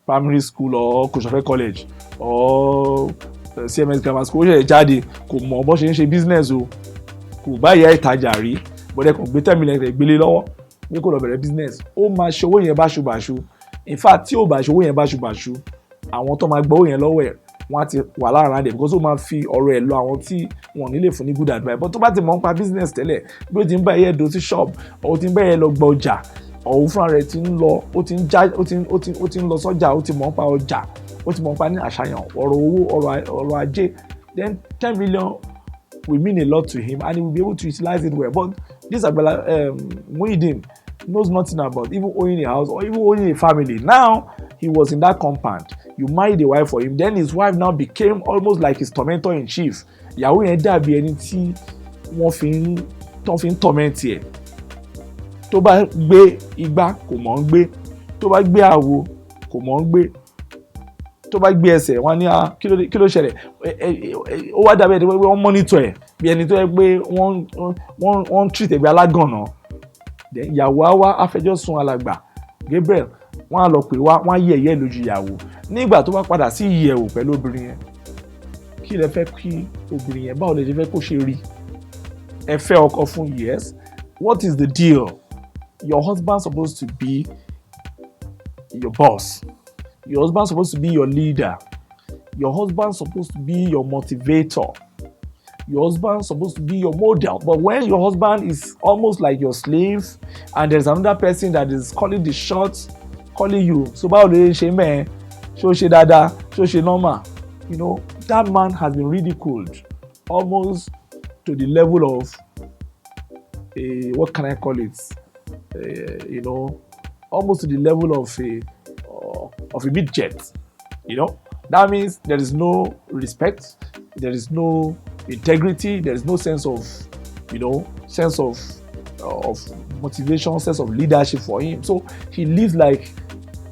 primary school or Kòsòfẹ́ college or CMS grammar school, ó ṣẹ̀ṣẹ̀ jáde kò mọ̀ bó ṣe ń ṣe business o, kò bá ìyá ìtajà rí, bọ́dẹ̀ kò gbé 10 million rẹ̀ gbélé lọ́wọ́ pé kó lọ bẹ̀rẹ̀ business. Ó máa ṣe owó yẹn báṣubàṣu. In fact tí ò bá ṣe owó yẹn báṣubàṣu, àwọn tó máa gbọ́ owó yẹn lọ́wọ́ ẹ̀ wọ́n á ti wà lára rẹ̀ because ó máa fi ọ̀rọ̀ ẹ̀ lọ àwọn tí wọ́n nílé fún ní good advice. But tó bá ti mọ̀ nípa business tẹ́lẹ̀, bí ó ti ń bá ẹyẹ dó sí shop, ó ti ń bá ẹyẹ lọ gba ọjà, òun fúnra rẹ̀ ti ń lọ, ó ti ń lọ sọ́jà, ó ti mọ̀ nípa ọjà, ó ti mọ̀ nípa ní àṣàyàn ọ̀rọ̀ owó, ọ̀rọ̀ ajé. Then 10 million will mean a lot to him and he will be able to utilize it well. But this Agbala Muyideen knows nothing about even owning a house or even owning a family. Now he was in that compound. You married a wife for him. Then his wife now became almost like his tormentor in chief. Ìyàwó yẹn dàbí ẹni tí wọ́n fi ń torment ẹ̀. Tó bá gbé igbá kò mọ̀ ń gbé, tó bá gbé àwo kò mọ̀ ń gbé, tó bá gbé ẹsẹ̀ wọ́n ní kí ló ṣẹlẹ̀. Ó wá dàbí ẹni pé wọ́n monitor ẹ̀ bí ẹni tó yẹ pé wọ́n treat ẹ̀ bí alágànná. Ìyàwó á wá afẹjọ́sùn alàgbà Gabriel, wọ́n á lọ pè wá, wọ́n á yẹ̀yẹ́ lójú ìyàwó. Nígbà tó bá padà sí ìyẹ̀wò pẹ̀lú obìnrin yẹn, kí lẹ fẹ́ kí obìnrin yẹn, báwo lẹ ṣe fẹ́ kó ṣe rí? Ẹ fẹ́ ọkọ fún, yes. What is the deal? Your husband supposed to be your boss. Your husband supposed to be your leader. Your husband supposed to be your motivator. Your husband supposed to be your model. But when your husband is almost like your slave and there's another person that is calling the shots, calling you, so báwo lè ṣe mẹ́ẹ̀, ṣó ṣe dáadáa, ṣó ṣe normal, you know, that man has been ridiculed almost to the level of what can I call it? You know, almost to the level of a midget. You know, that means there is no respect, there is no integrity, there is no sense of, you know, sense of motivation, sense of leadership for him. So he lives like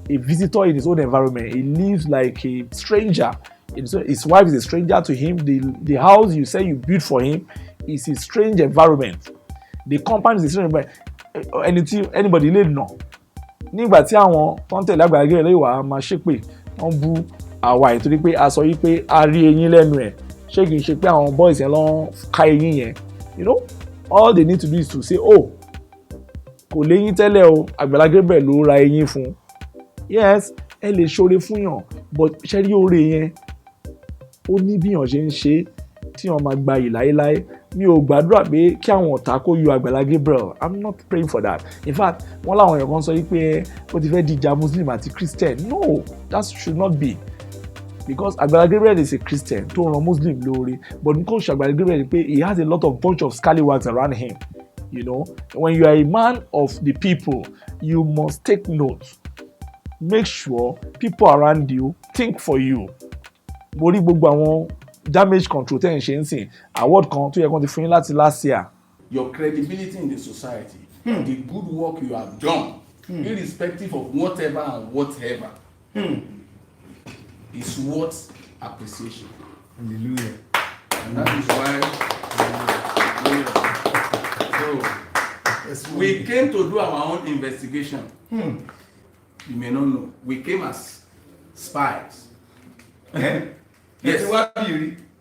a visitor in his own environment. He lives like a stranger. His wife is a stranger to him. The house you say you built for him is a strange environment. The compound is a strange environment. Anybody lè nà. Nígbà tí àwọn tó ń tẹ̀lé Agbala Gabriel lè wà máa ṣépè, wọ́n bú àwa ẹ̀ torí pé a sọ yí pé a rí eyín lẹ́nu ẹ̀. Ṣé kìí ṣe pé àwọn boys yẹn lọ ká eyín yẹn? You know, all they need to do is to say, oh, kò léyín tẹ́lẹ̀ o, Agbala Gabriel ló ra eyín fún. yes ẹ lè ṣoore fún yàn but ṣe rí oore yẹn ó ní bí yàn ṣe ń ṣe tí wọ́n máa gba yìí láéláé. Mi ò gbàdúrà pé kí àwọn ọ̀tá kó yọ Agbala Gabriel. I'm not praying for that. In fact wọ́n láwọn èèyàn kan sọ wípé ó ti fẹ́ dìjà Muslim àti Christian. No, that should not be, because Agbala Gabriel is a Christian tó ran Muslim lóore, but nǹkan oṣù Agbala Gabriel ni pé he has a lot of bunch of scallywags around him. You know, when you are a man of the people, you must take note. Make sure people around you think for you. Mo rí gbogbo àwọn damage control tẹ́ ẹ̀ ń ṣe ń sìn award kan tó yẹ kó ti fún yín láti last year. Your credibility in the society, the good work you have done, irrespective of whatever and whatever, is worth appreciation. Hallelujah. And that is why so we came to do our own investigation. You may not know. We came as spies. Yes,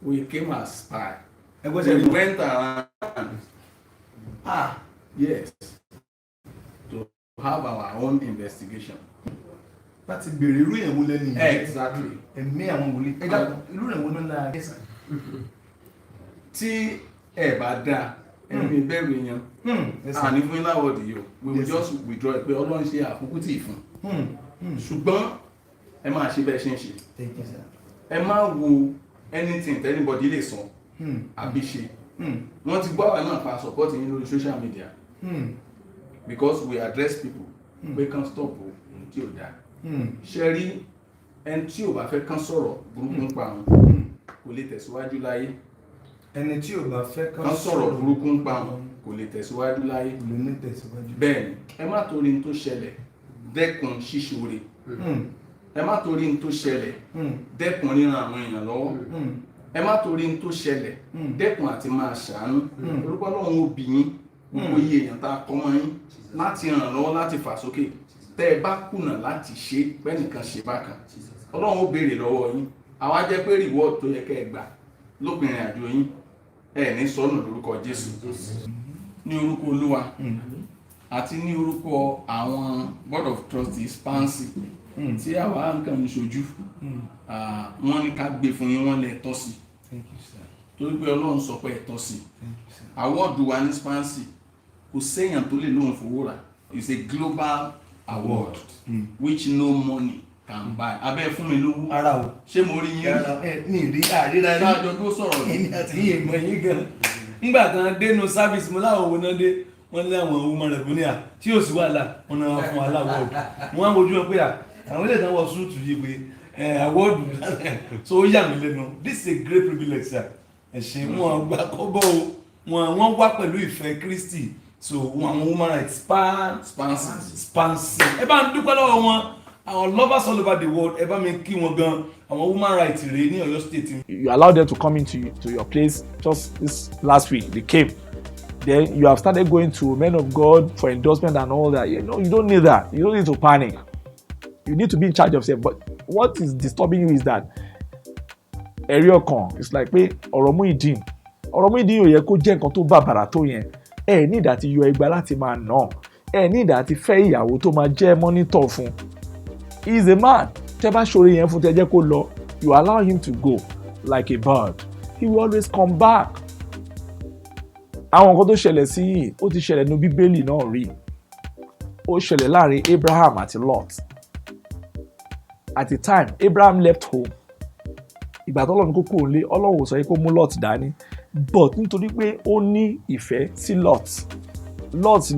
we came as spies. We went around. Yes, to have our own investigation. Láti bèrè irú yẹn wo lẹ́nu yìí. Exactly. Ẹ̀mí àwọn wòlíì. Ẹja irú yẹn wo ló ń la ẹ̀sán. Tí ẹ bá dá ẹ̀mí bẹ̀rù èèyàn. Àní fún ilá wọ̀dì yìí o. We will just withdraw pé Ọlọ́run ṣe àkókò tí ì fún. Ṣùgbọ́n ẹ máa ṣe bẹ́ẹ̀ ṣe ń ṣe. Ẹ má wo anything that anybody lè sọ àbí ṣe. Wọ́n ti gbọ́ àwọn náà pa support yín lórí social media. Because we address people pé kàn stop o tí ò dáa. Ṣe rí ẹni tí ò bá fẹ́ kàn sọ̀rọ̀ burúkú ń pa àwọn kò lè tẹ̀síwájú láyé. Ẹni tí ò bá fẹ́ kàn sọ̀rọ̀ burúkú ń pa àwọn kò lè tẹ̀síwájú láyé. Bẹ́ẹ̀ni ẹ má torí ní tó ṣẹlẹ̀ dẹ́kun ṣíṣoore. Ẹ má torí ní tó ṣẹlẹ̀ dẹ́kun ríran àwọn èèyàn lọ́wọ́. Ẹ má torí ní tó ṣẹlẹ̀ dẹ́kun àti máa ṣàánú. Orúkọ Ọlọ́run ó bí yín gbogbo iye èèyàn tá a kọ́ mọ́ yín láti ràn lọ́wọ́ láti fà sókè. Tẹ́ ẹ bá kùnà láti ṣe bẹ́nìkan ṣe bákan Ọlọ́run ó béèrè lọ́wọ́ yín. Àwa jẹ́ pé reward tó yẹ kẹ́ ẹ gbà lópin ìrìn àjò yín ẹ ní sọnù lórúkọ Jésù. Ní orúkọ Olúwa àti ní orúkọ àwọn board of trustees pansi tí àwa nǹkan ń ṣojú wọ́n ní ká gbé fún yín wọ́n lè tọ́ sí torí pé Ọlọ́run sọ pé ẹ tọ́ sí. Awọ́ọ̀dù wa ní pansi kò séèyàn tó lè lóhùn fowó rà. It's a global award which no money can buy. Abẹ́ fún mi lówó. Ara o. Ṣé mo rí yín? Ní ìrí àríra rí. Ṣáàjọ tó sọ̀rọ̀ ní. Èmi àti yìí mọ̀ yín gan. Nígbà kan dénú service mo láwọn owó náà dé wọ́n ní àwọn woman rebunia tí yóò sì wàhálà wọn náà fún aláwọ̀dù. Wọ́n á wojú wọn pé àwọn ilé ìtàn wọ súùtù yìí pé awọ́dù so ó yà mí lẹ́nu. This is a great privilege sir. Ẹ̀sìn wọn gbà kọ́bọ̀ o. Wọ́n wá pẹ̀lú ìfẹ́ Kristi. So àwọn woman rights spansi ẹ bá ń dúpẹ́ lọ́wọ́ wọn àwọn lovers all over the world ẹ bá mi kí wọn gan àwọn woman rights rèé ní Ọ̀yọ́ State. You allowed them to come into your place just this last week. They came. Then you have started going to men of God for endorsement and all that. You know, you don't need that. You don't need to panic. You need to be in charge of yourself. But what is disturbing you is that ẹ̀rí ọkàn it's like pé ọ̀rọ̀ Muyideen ò yẹ kó jẹ́ nǹkan tó bàbàrà tó yẹn. Ẹ ní ìdá ti yọ ẹgbàá láti máa nà. Ẹ ní ìdá ti fẹ́ ìyàwó tó máa jẹ́ mọ́nítọ̀ fún. He is a man. Tẹ́ bá ṣoore yẹn fún tẹ́ jẹ́ kó lọ. You allow him to go like a bird. He will always come back. Àwọn nǹkan tó ṣẹlẹ̀ sí yìí ó ti ṣẹlẹ̀ nínú Bíbélì náà rí. Ó ṣẹlẹ̀ láàrin Abraham àti Lot. At the time Abraham left home. Ìgbà tó Ọlọ́run kó kúrò nílé Ọlọ́run sọ kó mú Lot dání. But nítorí pé ó ní ìfẹ́ sí Lot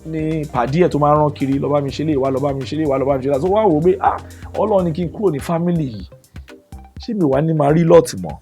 ní pàdí ẹ̀ tó máa rán kiri lọ bá mi ṣe lè wá lọ bá mi ṣe lè wá lọ bá mi ṣe lè wá. So wá wò pé Ọlọ́run ní kí n kúrò ní family yìí. Ṣé mi wá ní máa rí Lot mọ́?